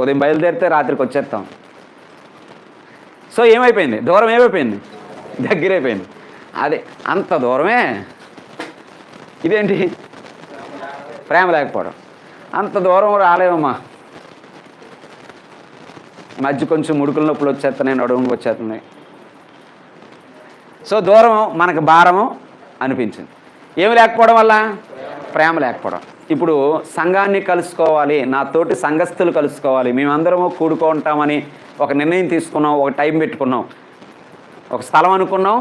ఉదయం బయలుదేరితే రాత్రికి వచ్చేస్తాం. సో ఏమైపోయింది? దూరం ఏమైపోయింది? దగ్గరైపోయింది. అదే అంత దూరమే. ఇదేంటి? ప్రేమ లేకపోవడం. అంత దూరం రాలేమమ్మా, మధ్య కొంచెం ముడుకుల నొప్పులు వచ్చేస్తున్నాయి, నడుముకు వచ్చేస్తున్నాయి. సో దూరం మనకు భారము అనిపించింది. ఏమి లేకపోవడం వల్ల? ప్రేమ లేకపోవడం. ఇప్పుడు సంఘాన్ని కలుసుకోవాలి, నా తోటి సంఘస్థులు కలుసుకోవాలి, మేమందరము కూడుకుంటామని ఒక నిర్ణయం తీసుకున్నాం, ఒక టైం పెట్టుకున్నాం, ఒక స్థలం అనుకున్నాం,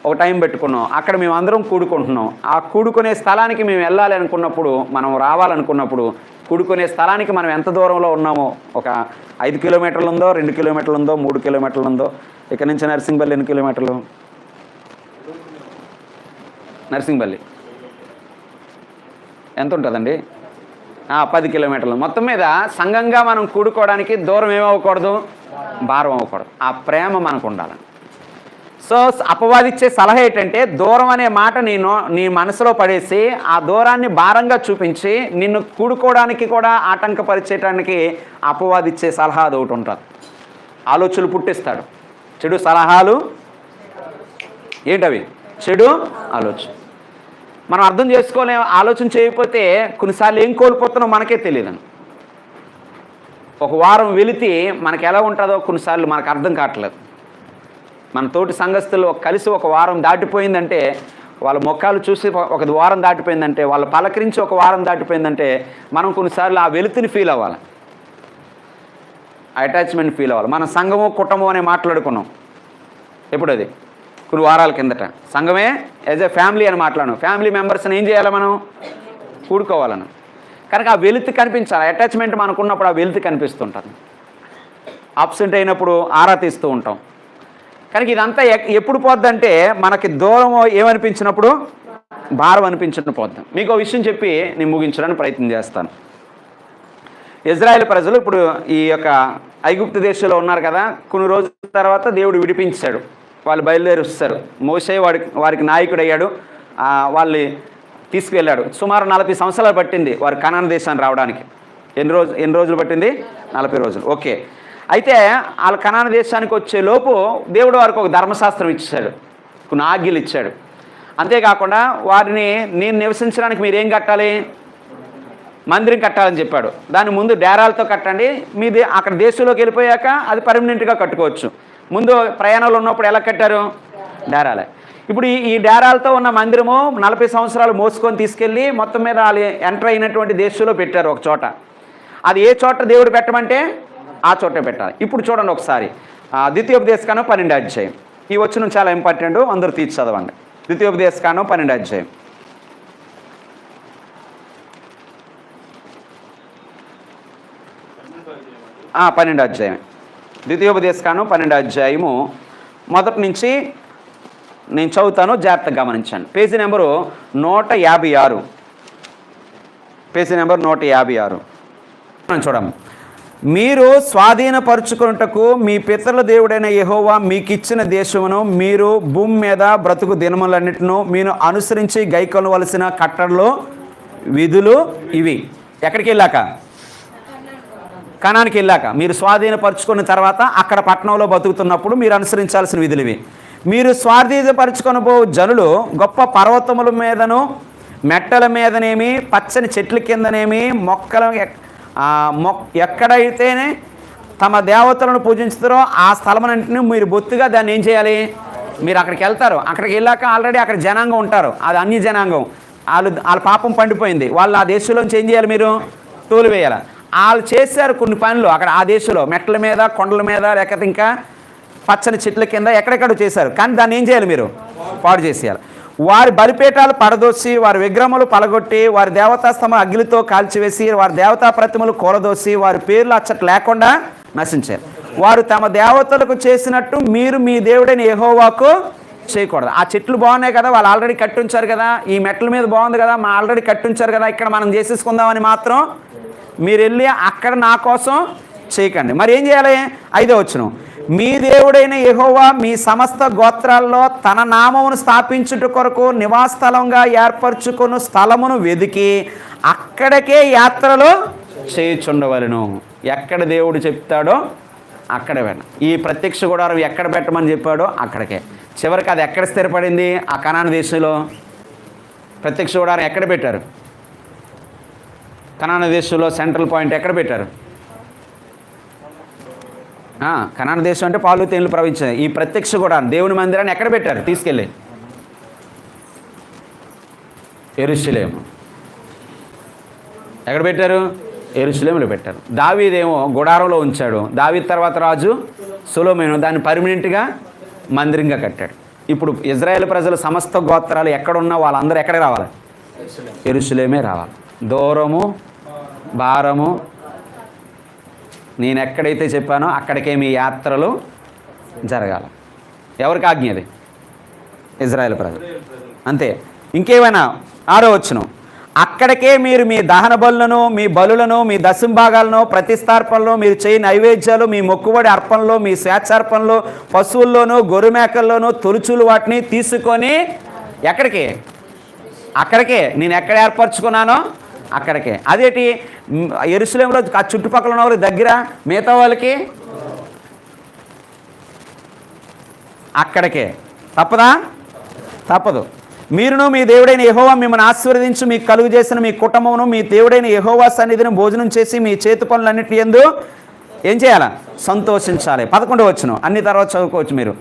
ఒక టైం పెట్టుకున్నాం. అక్కడ మేమందరం కూడుకుంటున్నాం. ఆ కూడుకునే స్థలానికి మేము వెళ్ళాలి అనుకున్నప్పుడు, మనం రావాలనుకున్నప్పుడు, కూడుకునే స్థలానికి మనం ఎంత దూరంలో ఉన్నామో, ఒక 5 కిలోమీటర్లు ఉందో, 2 కిలోమీటర్లు ఉందో, 3 కిలోమీటర్లు ఉందో. ఇక్కడ నుంచి నర్సింగ్పల్లి ఎన్ని కిలోమీటర్లు? నర్సింగ్పల్లి ఎంత ఉంటుందండి? 10 కిలోమీటర్లు. మొత్తం మీద సంఘంగా మనం కూడుకోవడానికి దూరం ఏమవ్వకూడదు? భారం అవ్వకూడదు. ఆ ప్రేమ మనకు ఉండాలని. సో అపవాదిచ్చే సలహా ఏంటంటే, దూరం అనే మాట నీ మనసులో పడేసి ఆ దూరాన్ని భారంగా చూపించి నిన్ను కూడుకోవడానికి కూడా ఆటంకపరిచేయడానికి అపవాదిచ్చే సలహా అది ఒకటి ఉంటుంది. ఆలోచనలు పుట్టిస్తాడు. చెడు సలహాలు ఏంటవి? చెడు ఆలోచన. మనం అర్థం చేసుకోలేం. ఆలోచన చేయకపోతే కొన్నిసార్లు ఏం కోల్పోతున్నాం మనకే తెలియదు. ఒక వారం వెళితే మనకు ఎలా ఉంటుందో కొన్నిసార్లు మనకు అర్థం కావట్లేదు. మన తోటి సంఘస్థులు కలిసి ఒక వారం దాటిపోయిందంటే, వాళ్ళ ముఖాలు చూసి ఒక వారం దాటిపోయిందంటే, వాళ్ళ పలకరించి ఒక వారం దాటిపోయిందంటే, మనం కొన్నిసార్లు ఆ వెలుతుని ఫీల్ అవ్వాలి, అటాచ్మెంట్ ఫీల్ అవ్వాలి. మన సంఘము కుటుంబం అని మాట్లాడుకున్నాం. ఎప్పుడు? అది కొన్ని వారాల కిందట. సంఘమే యాజ్ ఎ ఫ్యామిలీ అని మాట్లాడాం. ఫ్యామిలీ మెంబర్స్ని ఏం చేయాలి? మనం కూడుకోవాలను. కనుక ఆ వెలుతు కనిపించాలి. అటాచ్మెంట్ మనకున్నప్పుడు ఆ వెలుతు కనిపిస్తుంటుంది. అబ్సెంట్ అయినప్పుడు ఆరా తీస్తూ ఉంటాం. కనుక ఇదంతా ఎప్పుడు పోద్దంటే, మనకి దూరం ఏమనిపించినప్పుడు? భారం అనిపించిన పోద్దాం. మీకు ఒక విషయం చెప్పి నేను ముగించడానికి ప్రయత్నం చేస్తాను. ఇజ్రాయెల్ ప్రజలు ఇప్పుడు ఈ యొక్క ఐగుప్తు దేశంలో ఉన్నారు కదా, కొన్ని రోజుల తర్వాత దేవుడు విడిపించాడు. వాళ్ళు బయలుదేరి వస్తారు. మోషే వారికి నాయకుడు అయ్యాడు. వాళ్ళు తీసుకువెళ్ళాడు. సుమారు 40 సంవత్సరాలు పట్టింది వారు కనాను దేశాన్ని రావడానికి. ఎన్ని రోజులు పట్టింది? 40 రోజులు. ఓకే. అయితే వాళ్ళ కనాను దేశానికి వచ్చే లోపు దేవుడు వారికి ఒక ధర్మశాస్త్రం ఇచ్చాడు, కొన్ని ఆజ్ఞలు ఇచ్చాడు. అంతేకాకుండా వారిని నేను నివసించడానికి మీరు ఏం కట్టాలి? మందిరం కట్టాలని చెప్పాడు. దాని ముందు డేరాలతో కట్టండి, మీది అక్కడ దేశంలోకి వెళ్ళిపోయాక అది పర్మనెంట్గా కట్టుకోవచ్చు. ముందు ప్రయాణంలో ఉన్నప్పుడు ఎలా కట్టారు? డేరాలే. ఇప్పుడు ఈ డేరాలతో ఉన్న మందిరము 40 సంవత్సరాలు మోసుకొని తీసుకెళ్ళి మొత్తం మీద వాళ్ళు ఎంటర్ అయినటువంటి దేశంలో పెట్టారు ఒక చోట. అది ఏ చోట దేవుడు పెట్టమంటే ఆ చోట పెట్టాలి. ఇప్పుడు చూడండి ఒకసారి ద్వితీయోపదేశకాండం 12వ అధ్యాయం. ఈ వచనం చాలా ఇంపార్టెంట్, అందరూ తీర్చి చదవండి. ద్వితీయోపదేశకాండం 12వ అధ్యాయం. పన్నెండో అధ్యాయం. ద్వితీయోపదేశకాండం 12వ అధ్యాయము మొదటి నుంచి నేను చదువుతాను, జాగ్రత్తగా గమనించండి. Page number 156. పేజీ నెంబర్ 156 చూడము. మీరు స్వాధీనపరుచుకున్నటకు మీ పితరుల దేవుడైన యెహోవా మీకు ఇచ్చిన దేశమును మీరు భూమి మీద బ్రతుకు దినములన్నిటిను మీరు అనుసరించి గైకొనవలసిన కట్టడలు విధులు ఇవి. ఎక్కడికి వెళ్ళాక? కనానికి వెళ్ళాక. మీరు స్వాధీనపరుచుకున్న తర్వాత అక్కడ పట్టణంలో బతుకుతున్నప్పుడు మీరు అనుసరించాల్సిన విధులు ఇవి. మీరు స్వాధీనపరుచుకొని పో జనులు గొప్ప పర్వతముల మీదను మెట్టల మీదనేమి పచ్చని చెట్ల కిందనేమి ఎక్కడైతేనే తమ దేవతలను పూజించుతారో ఆ స్థలమన్నింటినీ మీరు బొత్తుగా దాన్ని ఏం చేయాలి? మీరు అక్కడికి వెళ్తారు. అక్కడికి వెళ్ళాక ఆల్రెడీ అక్కడ జనాంగం ఉంటారు, అది అన్య జనాంగం. వాళ్ళ పాపం పండిపోయింది. వాళ్ళు ఆ దేశంలోంచి ఏం చేయాలి? మీరు తోలివేయాలి. వాళ్ళు చేశారు కొన్ని పనులు అక్కడ ఆ దేశంలో, మెట్ల మీద, కొండల మీద, లేకపోతే ఇంకా పచ్చని చెట్ల కింద ఎక్కడెక్కడ చేశారు. కానీ దాన్ని ఏం చేయాలి? మీరు పాడు చేసేయాలి. వారి బలిపీఠాలు పడదోసి, వారి విగ్రహములు పలగొట్టి, వారి దేవతాస్తంభం అగ్నితో కాల్చివేసి, వారి దేవతా ప్రతిమలు కూలదోసి, వారి పేర్లు అచ్చట లేకుండా నశించారు. వారు తమ దేవతలకు చేసినట్టు మీరు మీ దేవుడైన యెహోవాకు చేయకూడదు. ఆ చెట్లు బాగున్నాయి కదా, వాళ్ళు ఆల్రెడీ కట్టుంచారు కదా, ఈ మెట్ల మీద బాగుంది కదా, మా ఆల్రెడీ కట్టుంచారు కదా, ఇక్కడ మనం చేసేసుకుందామని మాత్రం మీరు వెళ్ళి అక్కడ నా కోసం చేయకండి. మరి ఏం చేయాలి? 5వ వచనం. మీ దేవుడైన యెహోవా మీ సమస్త గోత్రాల్లో తన నామమును స్థాపించుట కొరకు నివాసస్థలంగా ఏర్పరచుకున్న స్థలమును వెదికి అక్కడికే యాత్రలు చేయుచుండవలెను. ఎక్కడ దేవుడు చెప్తాడో అక్కడ పెట్ట. ఈ ప్రత్యక్ష గుడారం ఎక్కడ పెట్టమని చెప్పాడో అక్కడికే. చివరికి అది ఎక్కడ స్థిరపడింది? ఆ కనాను దేశంలో. ప్రత్యక్ష గుడారం ఎక్కడ పెట్టారు? కనాను దేశంలో సెంట్రల్ పాయింట్ ఎక్కడ పెట్టారు? కనాను దేశం అంటే పాలు తేనెలు ప్రవహించాయి. ఈ ప్రత్యక్ష గుడారం దేవుని మందిరాన్ని ఎక్కడ పెట్టారు? తీసుకెళ్ళి యెరూషలేము. ఎక్కడ పెట్టారు? యెరూషలేములో పెట్టారు. దావీదేమో గుడారంలో ఉంచాడు. దావీదు తర్వాత రాజు సొలొమోను దాన్ని పర్మనెంట్గా మందిరంగా కట్టాడు. ఇప్పుడు ఇజ్రాయేల్ ప్రజలు సమస్త గోత్రాలు ఎక్కడున్నా వాళ్ళందరూ ఎక్కడికి రావాలి? యెరూషలేమే రావాలి. దూరము భారము నేను ఎక్కడైతే చెప్పానో అక్కడికే మీ యాత్రలు జరగాలి. ఎవరికి ఆజ్ఞ అది? ఇజ్రాయేల్ ప్రజలు. అంతే. ఇంకేమైనా? 6వ వచనం. అక్కడికే మీరు మీ దహన బలులను, మీ బలులను, మీ దశంభాగాలను, ప్రతిష్టార్పణలు, మీరు చేయి నైవేద్యాలు, మీ మొక్కుబడి అర్పణలు, మీ స్వేచ్ఛార్పణలు, పశువుల్లోనూ గొర్రెమేకల్లోనూ తొలుచులు వాటిని తీసుకొని ఎక్కడికి? అక్కడికే. నేను ఎక్కడ ఏర్పరచుకున్నానో అక్కడికే. అదేంటి? యెరూషలేములో ఆ చుట్టుపక్కల ఉన్న వాళ్ళకి దగ్గర, మిగతా వాళ్ళకి అక్కడికే. తప్పదా? తప్పదు. మీరును మీ దేవుడైన యెహోవా మిమ్మల్ని ఆశీర్వదించి మీకు కలుగు చేసిన మీ కుటుంబమును మీ దేవుడైన యెహోవా సన్నిధిని భోజనం చేసి మీ చేతి పనులన్నిటి యందు ఏం చేయాలా? సంతోషించాలి. 11వ వచనం. అన్ని తర్వాత చదువుకోవచ్చు మీరు.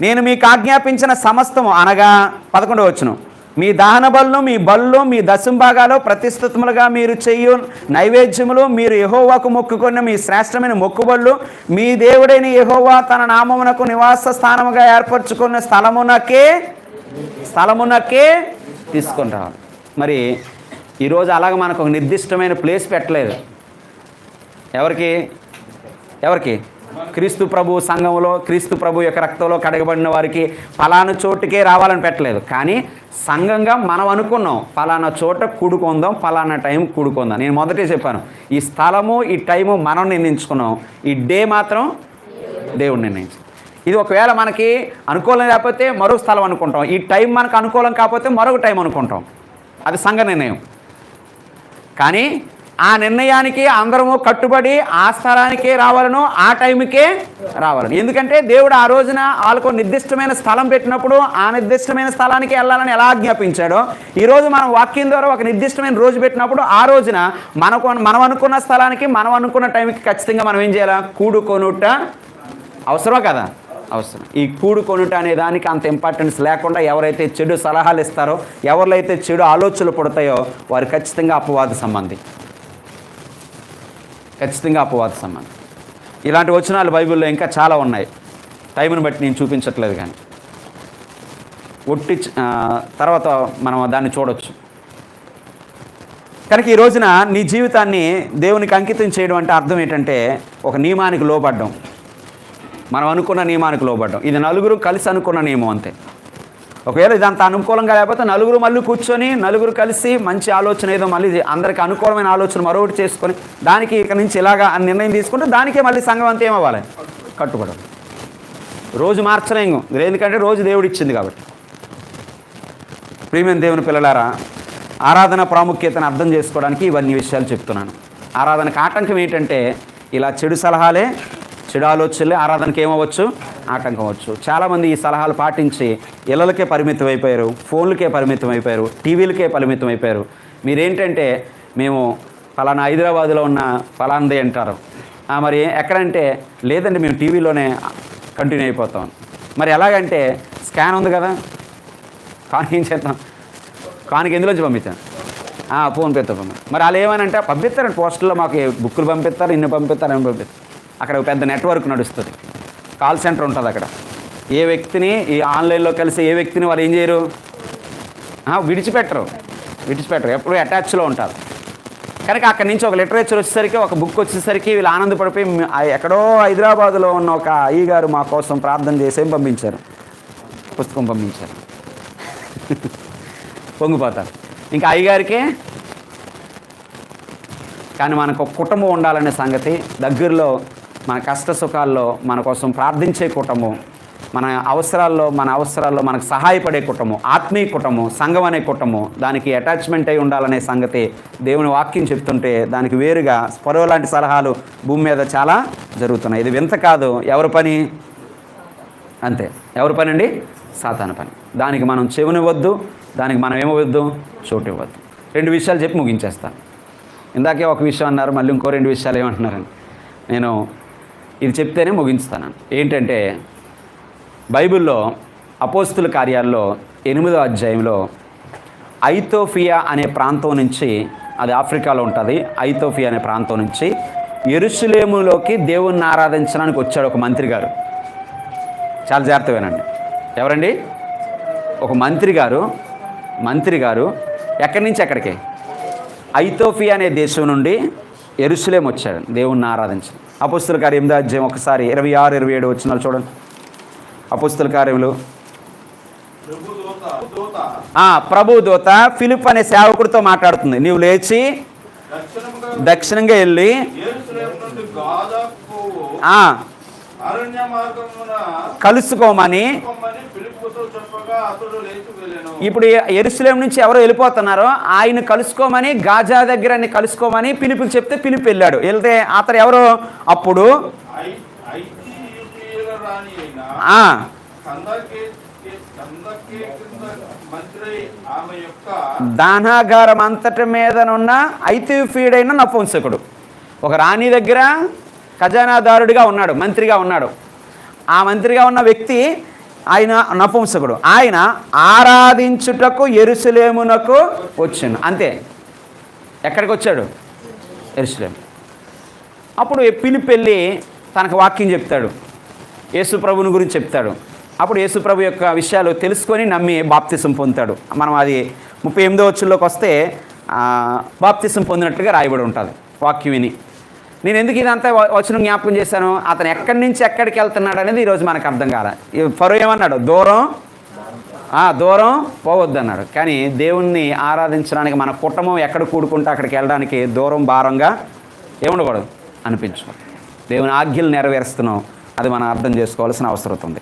నేను మీకు ఆజ్ఞాపించిన సమస్తము అనగా 11వ వచనం. మీ దహన బలులు, మీ బలులు, మీ దశంభాగాలు, ప్రతిష్ఠితములుగా మీరు చేయు నైవేద్యములు, మీరు యెహోవాకు మొక్కుకున్న మీ శ్రేష్టమైన మొక్కుబళ్ళు, మీ దేవుడైన యెహోవా తన నామమునకు నివాస స్థానముగా ఏర్పరచుకున్న స్థలమునకే తీసుకొని రావాలి. మరి ఈరోజు అలాగ మనకు ఒక నిర్దిష్టమైన ప్లేస్ పెట్టలేదు. ఎవరికి? క్రీస్తు ప్రభు సంఘంలో క్రీస్తు ప్రభు యొక్క రక్తంలో కడగబడిన వారికి ఫలానా చోటుకే రావాలని పెట్టలేదు. కానీ సంఘంగా మనం అనుకున్నాం ఫలానా చోట కూడుకుందాం, ఫలానా టైం కూడుకుందాం. నేను మొదటే చెప్పాను, ఈ స్థలము ఈ టైము మనం నిర్ణయించుకున్నాం, ఈ డే మాత్రం దేవుడు నిర్ణయించు. ఇది ఒకవేళ మనకి అనుకూలం లేకపోతే మరో స్థలం అనుకుంటాం, ఈ టైం మనకు అనుకూలం కాకపోతే మరొక టైం అనుకుంటాం. అది సంఘ నిర్ణయం. కానీ ఆ నిర్ణయానికి అందరము కట్టుబడి ఆ స్థలానికే రావాలను, ఆ టైంకే రావాలను. ఎందుకంటే దేవుడు ఆ రోజున వాళ్ళకు నిర్దిష్టమైన స్థలం పెట్టినప్పుడు ఆ నిర్దిష్టమైన స్థలానికి వెళ్ళాలని ఎలా ఆజ్ఞాపించాడో, ఈరోజు మనం వాక్యం ద్వారా ఒక నిర్దిష్టమైన రోజు పెట్టినప్పుడు ఆ రోజున మనం అనుకున్న స్థలానికి మనం అనుకున్న టైంకి ఖచ్చితంగా మనం ఏం చేయాలా? కూడుకొనుట అవసరమా కదా? అవసరం. ఈ కూడుకొనుట అనే దానికి అంత ఇంపార్టెన్స్ లేకుండా ఎవరైతే చెడు సలహాలు ఇస్తారో, ఎవరైతే చెడు ఆలోచనలు పుడతాయో వారు ఖచ్చితంగా అపవాద సంబంధి. ఖచ్చితంగా అపవాద సంబంధం. ఇలాంటి వచనాలు బైబిల్లో ఇంకా చాలా ఉన్నాయి. టైంని బట్టి నేను చూపించట్లేదు, కానీ తర్వాత మనం దాన్ని చూడవచ్చు. కనుక ఈ రోజున నీ జీవితాన్ని దేవునికి అంకితం చేయడం అంటే అర్థం ఏంటంటే ఒక నియమానికి లోబడ్డం. మనం అనుకున్న నియమానికి లోబడ్డం. ఇది నలుగురు కలిసి అనుకున్న నియమం అంతే. ఒకవేళ ఇదంతా అనుకూలంగా లేకపోతే నలుగురు మళ్ళీ కూర్చొని నలుగురు కలిసి మంచి ఆలోచన ఏదో మళ్ళీ అందరికీ అనుకూలమైన ఆలోచన మరొకటి చేసుకొని దానికి ఇక నుంచి ఇలాగా నిర్ణయం తీసుకుంటే దానికే మళ్ళీ సంఘం అంతా ఏమవ్వాలి? కట్టుబడాలి. రోజు మార్చలేము, ఎందుకంటే రోజు దేవుడు ఇచ్చింది కాబట్టి. ప్రియమైన దేవుని పిల్లలారా, ఆరాధన ప్రాముఖ్యతను అర్థం చేసుకోవడానికి ఇవన్నీ విషయాలు చెప్తున్నాను. ఆరాధనకు ఆటంకం ఏంటంటే ఇలా చెడు సలహాలే, చెడు ఆలోచనలే ఆరాధనకి ఏమవ్వచ్చు? ఆటంకం అవ్వచ్చు. చాలామంది ఈ సలహాలు పాటించి ఇళ్ళలకే పరిమితం అయిపోయారు, ఫోన్లకే పరిమితం అయిపోయారు, టీవీలకే పరిమితం అయిపోయారు. మీరేంటంటే మేము ఫలానా హైదరాబాద్లో ఉన్న ఫలాంది అంటారు. మరి ఎక్కడంటే లేదండి మేము టీవీలోనే కంటిన్యూ అయిపోతాం. మరి ఎలాగంటే స్కాన్ ఉంది కదా, కానీ ఏం చేద్దాం? కానికి ఎందులోంచి పంపించాను? ఫోన్పేతో పంపిస్తాను. మరి వాళ్ళు ఏమనంటే పంపిస్తారండి, పోస్టుల్లో మాకు బుక్కులు పంపిస్తారు, ఇన్ని పంపిస్తారు, అని పంపిస్తారు. అక్కడ ఒక పెద్ద నెట్వర్క్ నడుస్తుంది, కాల్ సెంటర్ ఉంటుంది అక్కడ. ఏ వ్యక్తిని ఈ ఆన్లైన్లో కలిసి ఏ వ్యక్తిని వాళ్ళు ఏం చేయరు? విడిచిపెట్టరు. ఎప్పుడు అటాచ్లో ఉంటారు. కనుక అక్కడి నుంచి ఒక లిటరేచర్ వచ్చేసరికి, ఒక బుక్ వచ్చేసరికి వీళ్ళు ఆనందపడిపోయి ఎక్కడో హైదరాబాద్లో ఉన్న ఒక అయ్యగారు మా కోసం ప్రార్థన చేసి పంపించారు, పుస్తకం పంపించారు. పొంగిపోతారు ఇంకా అయ్యగారికే. కానీ మనకు ఒక కుటుంబం ఉండాలనే సంగతి, దగ్గరలో మన కష్ట సుఖాల్లో మన కోసం ప్రార్థించే కుటుంబం, మన అవసరాల్లో మనకు సహాయపడే కుటుంబం, ఆత్మీయ కుటుంబం, సంఘం అనే కుటుంబం, దానికి అటాచ్మెంట్ అయి ఉండాలనే సంగతి దేవుని వాక్యం చెప్తుంటే దానికి వేరుగా స్పరో లాంటి సలహాలు భూమి మీద చాలా జరుగుతున్నాయి. ఇది వింత కాదు. ఎవరి పని? అంతే. ఎవరి పని అండి? సాతాను పని. దానికి మనం చెవునివ్వద్దు, దానికి మనం ఏమవద్దు? చోటు ఇవ్వద్దు. 2 విషయాలు చెప్పి ముగించేస్తాను. ఇందాకే ఒక విషయం అన్నారు, మళ్ళీ ఇంకో 2 విషయాలు ఏమంటున్నారని నేను ఇది చెప్తేనే ముగించుతాను. ఏంటంటే బైబిల్లో అపోస్తుల కార్యాల్లో 8వ అధ్యాయంలో ఐతోపియా అనే ప్రాంతం నుంచి, అది ఆఫ్రికాలో ఉంటుంది, ఐతోపియా అనే ప్రాంతం నుంచి యెరూషలేములోకి దేవుణ్ణి ఆరాధించడానికి వచ్చాడు ఒక మంత్రి గారు. చాలా జాగ్రత్త వినండి. ఎవరండి? ఒక మంత్రి గారు ఎక్కడి నుంచి ఎక్కడికి? ఐతోపియా అనే దేశం నుండి యెరూషలేము వచ్చాడు దేవుణ్ణి ఆరాధించి. అపోస్తుల కార్యం 8వ అధ్యాయం ఒకసారి 26, 27 వచనాలు చూడండి. అపోస్తుల కార్యములు. ప్రభు దూత ఫిలిప్ అనే సేవకుడితో మాట్లాడుతుంది. నీవు లేచి దక్షిణంగా వెళ్ళి కలుసుకోమని. ఇప్పుడు యెరూషలేము నుంచి ఎవరో వెళ్ళిపోతున్నారో ఆయన కలుసుకోమని, గాజా దగ్గర కలుసుకోమని పిలుపుకి చెప్తే పిలుపు వెళ్ళాడు. వెళ్తే అతను ఎవరో అప్పుడు దానాగారం అంతటి మీదనున్న ఐతియోపియుడైన నపుంసకుడు, ఒక రాణి దగ్గర ఖజానాదారుడిగా ఉన్నాడు, మంత్రిగా ఉన్నాడు. ఆ మంత్రిగా ఉన్న వ్యక్తి ఆయన నపుంసకుడు. ఆయన ఆరాధించుటకు యెరూషలేమునకు వచ్చాను. అంతే. ఎక్కడికి వచ్చాడు? యెరూషలేము. అప్పుడు పిలుపు వెళ్ళి తనకు వాక్యం చెప్తాడు, యేసు ప్రభుని గురించి చెప్తాడు. అప్పుడు యేసు ప్రభు యొక్క విషయాలు తెలుసుకొని నమ్మి బాప్తిసం పొందుతాడు. మనం అది 38వ వచనంలోకి వస్తే బాప్తిసం పొందినట్టుగా రాయబడి ఉంటుంది వాక్యం విని. నేను ఎందుకు ఇదంతా వచనం జ్ఞాపకం చేశాను? అతను ఎక్కడి నుంచి ఎక్కడికి వెళ్తున్నాడు అనేది ఈరోజు మనకు అర్థం కాలే. ఫరో ఏమన్నాడు? దూరం పోవద్దు అన్నాడు. కానీ దేవుణ్ణి ఆరాధించడానికి మన కుటుంబం ఎక్కడ కూడుకుంటే అక్కడికి వెళ్ళడానికి దూరం భారంగా ఏముండకూడదు అనిపించుకో. దేవుని ఆజ్ఞలు నెరవేరుస్తున్నాం, అది మనం అర్థం చేసుకోవాల్సిన అవసరం ఉంది.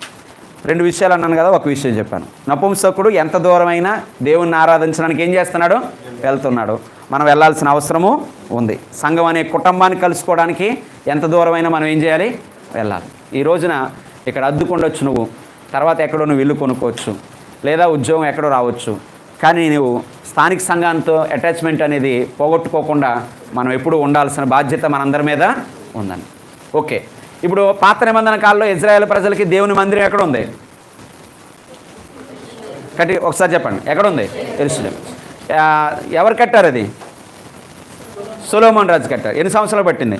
2 విషయాలు అన్నాను కదా, ఒక విషయం చెప్పాను. నపుంసకుడు ఎంత దూరమైనా దేవుణ్ణి ఆరాధించడానికి ఏం చేస్తున్నాడు? వెళ్తున్నాడు. మనం వెళ్ళాల్సిన అవసరము ఉంది. సంఘం అనే కుటుంబాన్ని కలుసుకోవడానికి ఎంత దూరమైనా మనం ఏం చేయాలి? వెళ్ళాలి. ఈ రోజున ఇక్కడ అద్దుకుండొచ్చు, నువ్వు తర్వాత ఎక్కడో నువ్వు ఇల్లు కొనుక్కోవచ్చు, లేదా ఉద్యోగం ఎక్కడో రావచ్చు. కానీ నువ్వు స్థానిక సంఘంతో అటాచ్మెంట్ అనేది పోగొట్టుకోకుండా మనం ఎప్పుడూ ఉండాల్సిన బాధ్యత మనందరి మీద ఉందండి. ఓకే, ఇప్పుడు పాత నిబంధన కాలంలో ఇజ్రాయేల్ ప్రజలకి దేవుని మందిరం ఎక్కడ ఉంది? ఒకసారి చెప్పండి, ఎక్కడ ఉంది? యెరూషలేం. ఎవరు కట్టారు? అది సొలొమోన్ రాజు కట్టారు. ఎన్ని సంవత్సరాలు పట్టింది?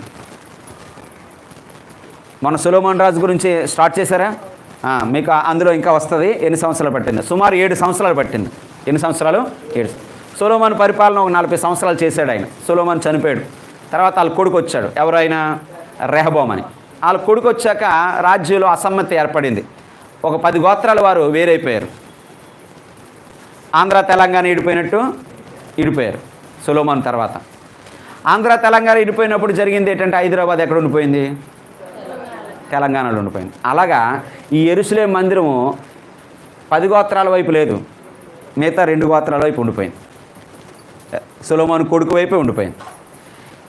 మన సొలొమోన్ రాజు గురించి స్టార్ట్ చేశారా? మీకు అందులో ఇంకా వస్తుంది. ఎన్ని సంవత్సరాలు పట్టింది? సుమారు 7 సంవత్సరాలు పట్టింది. ఎన్ని సంవత్సరాలు? 7. సొలొమోన్ పరిపాలన ఒక 40 సంవత్సరాలు చేశాడు ఆయన. సొలొమోన్ చనిపోయాడు. తర్వాత వాళ్ళ కొడుకు వచ్చాడు. ఎవరైనా? రెహబాము అని. వాళ్ళ కొడుకు వచ్చాక రాజ్యంలో అసమ్మతి ఏర్పడింది. ఒక 10 గోత్రాల వారు వేరైపోయారు. ఆంధ్ర తెలంగాణ ఇడిపోయినట్టు ఇడిపోయారు సొలొమోన్ తర్వాత. ఆంధ్ర తెలంగాణ ఇడిపోయినప్పుడు జరిగింది ఏంటంటే, హైదరాబాద్ ఎక్కడ ఉండిపోయింది? తెలంగాణలో ఉండిపోయింది. అలాగా ఈ యెరూషలేం మందిరము 10 గోత్రాల వైపు లేదు, మిగతా 2 గోత్రాల వైపు ఉండిపోయింది. సొలొమోన్ కొడుకు వైపే ఉండిపోయింది.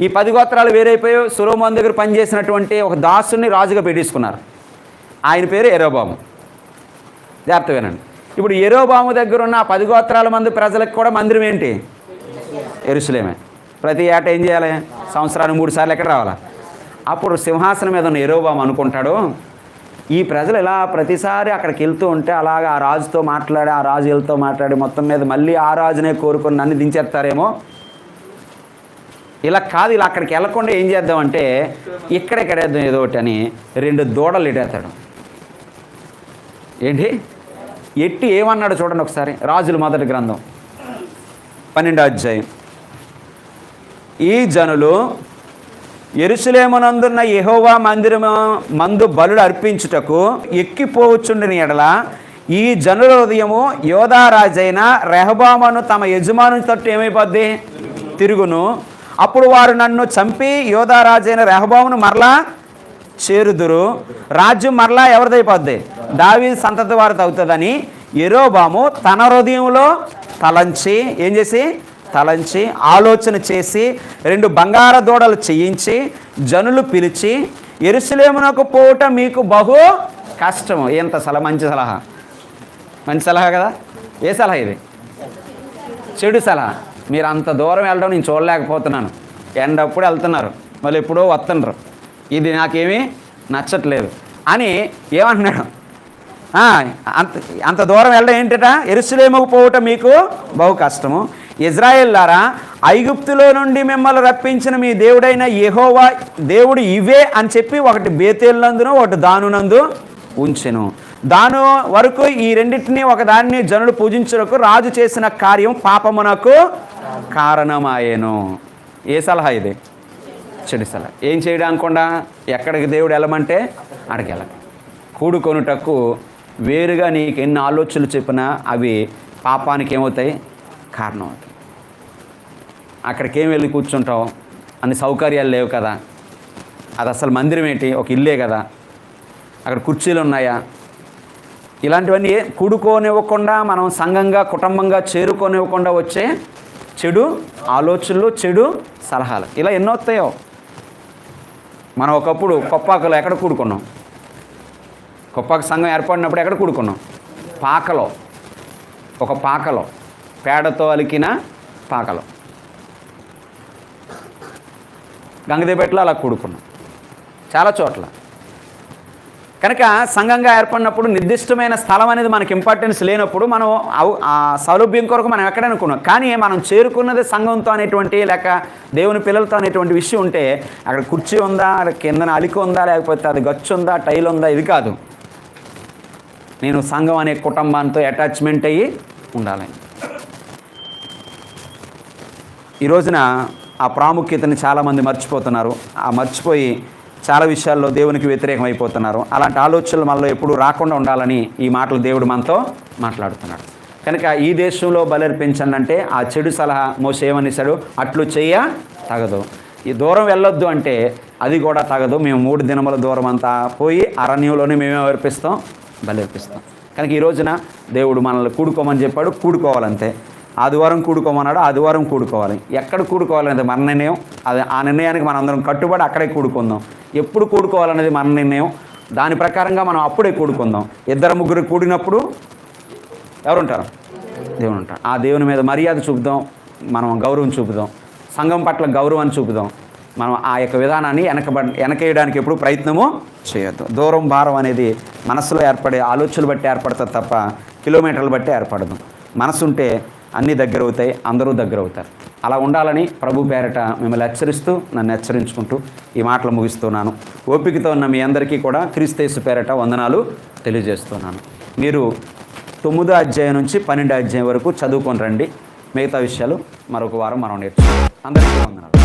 ఈ 10 గోత్రాలు వేరైపోయి సొలొమోన్ దగ్గర పనిచేసినటువంటి ఒక దాసుని రాజుగా పెట్టించుకున్నారు. ఆయన పేరు యరొబాము. జాగ్రత్త వినండి. ఇప్పుడు యరొబాము దగ్గర ఉన్న 10 గోత్రాల మంది ప్రజలకు కూడా మందిరం ఏంటి? యెరూషలేమే. ప్రతి ఏటా ఏం చేయాలి? సంవత్సరానికి 3 సార్లు ఎక్కడ రావాలా? అప్పుడు సింహాసనం మీద ఉన్న యరొబాము అనుకుంటాడు, ఈ ప్రజలు ఇలా ప్రతిసారి అక్కడికి వెళ్తూ ఉంటే అలాగా ఆ రాజుతో మాట్లాడి, ఆ రాజు వీళ్ళతో మాట్లాడి మొత్తం మీద మళ్ళీ ఆ రాజునే కోరుకొని నన్ను దించేస్తారేమో. ఇలా కాదు, ఇలా అక్కడికి వెళ్ళకుండా ఏం చేద్దామంటే ఇక్కడెక్కడేద్దాం ఏదో ఒకటి అని 2 దూడలు ఎడేస్తాడు. ఏంటి ఎట్టి ఏమన్నాడు చూడండి ఒకసారి. రాజుల మొదటి గ్రంథం 12వ అధ్యాయం. ఈ జనులు యెరూషలేమునందున్న యెహోవా మందిరము మందు బలులు అర్పించుటకు ఎక్కిపోవచ్చుండిన ఎడల ఈ జనుల హృదయము యోధారాజైన రెహబామును తమ యజమానుని తట్టు ఏమైపోద్ది? తిరుగును. అప్పుడు వారు నన్ను చంపి యోధారాజైన రెహబామును మరలా చేరుదురు. రాజ్యం మరలా ఎవరిదైపోద్ది? దావీదు సంతతి వారిది అవుతుందని యరొబాము తన హృదయంలో తలంచి ఏం చేసి తలంచి ఆలోచన చేసి 2 బంగార దూడలు చేయించి జనులు పిలిచి యెరూషలేమునకు పోవుట మీకు బహు కష్టము. ఎంత మంచి సలహా, మంచి సలహా కదా. ఏ సలహా ఇది? చెడు సలహా. మీరు అంత దూరం వెళ్ళడం నేను చూడలేకపోతున్నాను. ఎండప్పుడు వెళ్తున్నారు, మళ్ళీ ఎప్పుడో వస్తున్నారు, ఇది నాకేమీ నచ్చట్లేదు అని ఏమంటున్నాడు? అంత దూరం వెళ్ళడం ఏంటట? యెరూషలేముకు పోవుట మీకు బహు కష్టము. ఇజ్రాయేల్లారా, ఐగుప్తులో నుండి మిమ్మల్ని రప్పించిన మీ దేవుడైన యెహోవా దేవుడు ఇవే అని చెప్పి ఒకటి బేతేలునందును ఒకటి దానునందు ఉంచెను. దాను వరకు ఈ రెండింటినీ ఒకదాన్ని జనులు పూజించుటకు రాజు చేసిన కార్యం పాపమునకు కారణమాయెను. ఏ సలహా ఇది? చెడు సలహా. ఏం చేయడానికుండా? ఎక్కడికి దేవుడు వెళ్ళమంటే అక్కడికి వెళ్ళక. కూడుకొనుటకు వేరుగా నీకు ఎన్ని ఆలోచనలు చెప్పినా అవి పాపానికి ఏమవుతాయి? కారణం అవుతాయి. అక్కడికి ఏం వెళ్ళి కూర్చుంటావు? అన్ని సౌకర్యాలు లేవు కదా. అది అసలు మందిరం ఏంటి? ఒక ఇల్లే కదా. అక్కడ కుర్చీలు ఉన్నాయా? ఇలాంటివన్నీ కూడుకోనివ్వకుండా, మనం సంఘంగా కుటుంబంగా చేరుకోనివ్వకుండా వచ్చే చెడు ఆలోచనలు, చెడు సలహాలు, ఇలా ఎన్నో వస్తాయో. మనం ఒకప్పుడు కొప్పాకలో ఎక్కడ కూడుకున్నాం? కొప్పాక సంఘం ఏర్పడినప్పుడు ఎక్కడ కూడుకున్నాం? పాకలో, ఒక పాకలో, పేడతో అలికిన పాకలో. గంగదేపేటలో అలా కూడుకున్నాం, చాలా చోట్ల. కనుక సంఘంగా ఏర్పడినప్పుడు నిర్దిష్టమైన స్థలం అనేది మనకి ఇంపార్టెన్స్ లేనప్పుడు మనం ఆ సౌలభ్యం కొరకు మనం ఎక్కడ అనుకున్నాం. కానీ మనం చేరుకున్నది సంఘంతో అనేటువంటి, లేక దేవుని పిల్లలతో అనేటువంటి విషయం ఉంటే అక్కడ కుర్చీ ఉందా, కిందన అలికి ఉందా, లేకపోతే అది గచ్చు ఉందా, టైల్ ఉందా, ఇది కాదు. నేను సంఘం అనే కుటుంబాంతో అటాచ్మెంట్ అయ్యి ఉండాలి. ఈ రోజున ఆ ప్రాముఖ్యతని చాలామంది మర్చిపోతున్నారు. ఆ మర్చిపోయి చాలా విషయాల్లో దేవునికి వ్యతిరేకం అయిపోతున్నారు. అలాంటి ఆలోచనలు మనలో ఎప్పుడూ రాకుండా ఉండాలని ఈ మాటలు దేవుడు మనతో మాట్లాడుతున్నాడు. కనుక ఈ దేశంలో బలర్పించండి అంటే ఆ చెడు సలహా మోసే ఏమనిసాడు, అట్లు చెయ్య తగదు. ఈ దూరం వెళ్ళొద్దు అంటే అది కూడా తగదు. మేము 3 దినముల దూరం అంతా పోయి అరణ్యంలోనే మేమే అర్పిస్తాం, బలర్పిస్తాం. కనుక ఈ రోజున దేవుడు మనల్ని కూడుకోమని చెప్పాడు, కూడుకోవాలంతే. ఆదివారం కూడుకోమన్నాడు, ఆదివారం కూడుకోవాలి. ఎక్కడ కూడుకోవాలనేది మన నిర్ణయం. అది ఆ నిర్ణయానికి మనం అందరం కట్టుబడి అక్కడే కూడుకుందాం. ఎప్పుడు కూడుకోవాలనేది మన నిర్ణయం. దాని ప్రకారంగా మనం అప్పుడే కూడుకుందాం. 2-3 కూడినప్పుడు ఎవరుంటారు? దేవుడు ఉంటారు. ఆ దేవుని మీద మర్యాద చూపుదాం, మనం గౌరవం చూపుదాం, సంఘం పట్ల గౌరవాన్ని చూపుదాం. మనం ఆ యొక్క విధానాన్ని వెనకేయడానికి ఎప్పుడు ప్రయత్నము చేయొద్దు. దూరం భారం అనేది మనసులో ఏర్పడే ఆలోచనలు బట్టి ఏర్పడుతుంది తప్ప కిలోమీటర్లు బట్టి ఏర్పడదు. మనసు ఉంటే అన్నీ దగ్గర అవుతాయి, అందరూ దగ్గర అవుతారు. అలా ఉండాలని ప్రభు పేరట మిమ్మల్ని హెచ్చరిస్తూ, నన్ను హెచ్చరించుకుంటూ ఈ మాటలు ముగిస్తున్నాను. ఓపికతో ఉన్న మీ అందరికీ కూడా క్రీస్తు యేసు పేరట వందనాలు తెలియజేస్తున్నాను. మీరు 9వ అధ్యాయం నుంచి 12వ అధ్యాయం వరకు చదువుకొని రండి. మిగతా విషయాలు మరొక వారం మనం నేర్చుకుందాం. అందరికీ వందనాలు.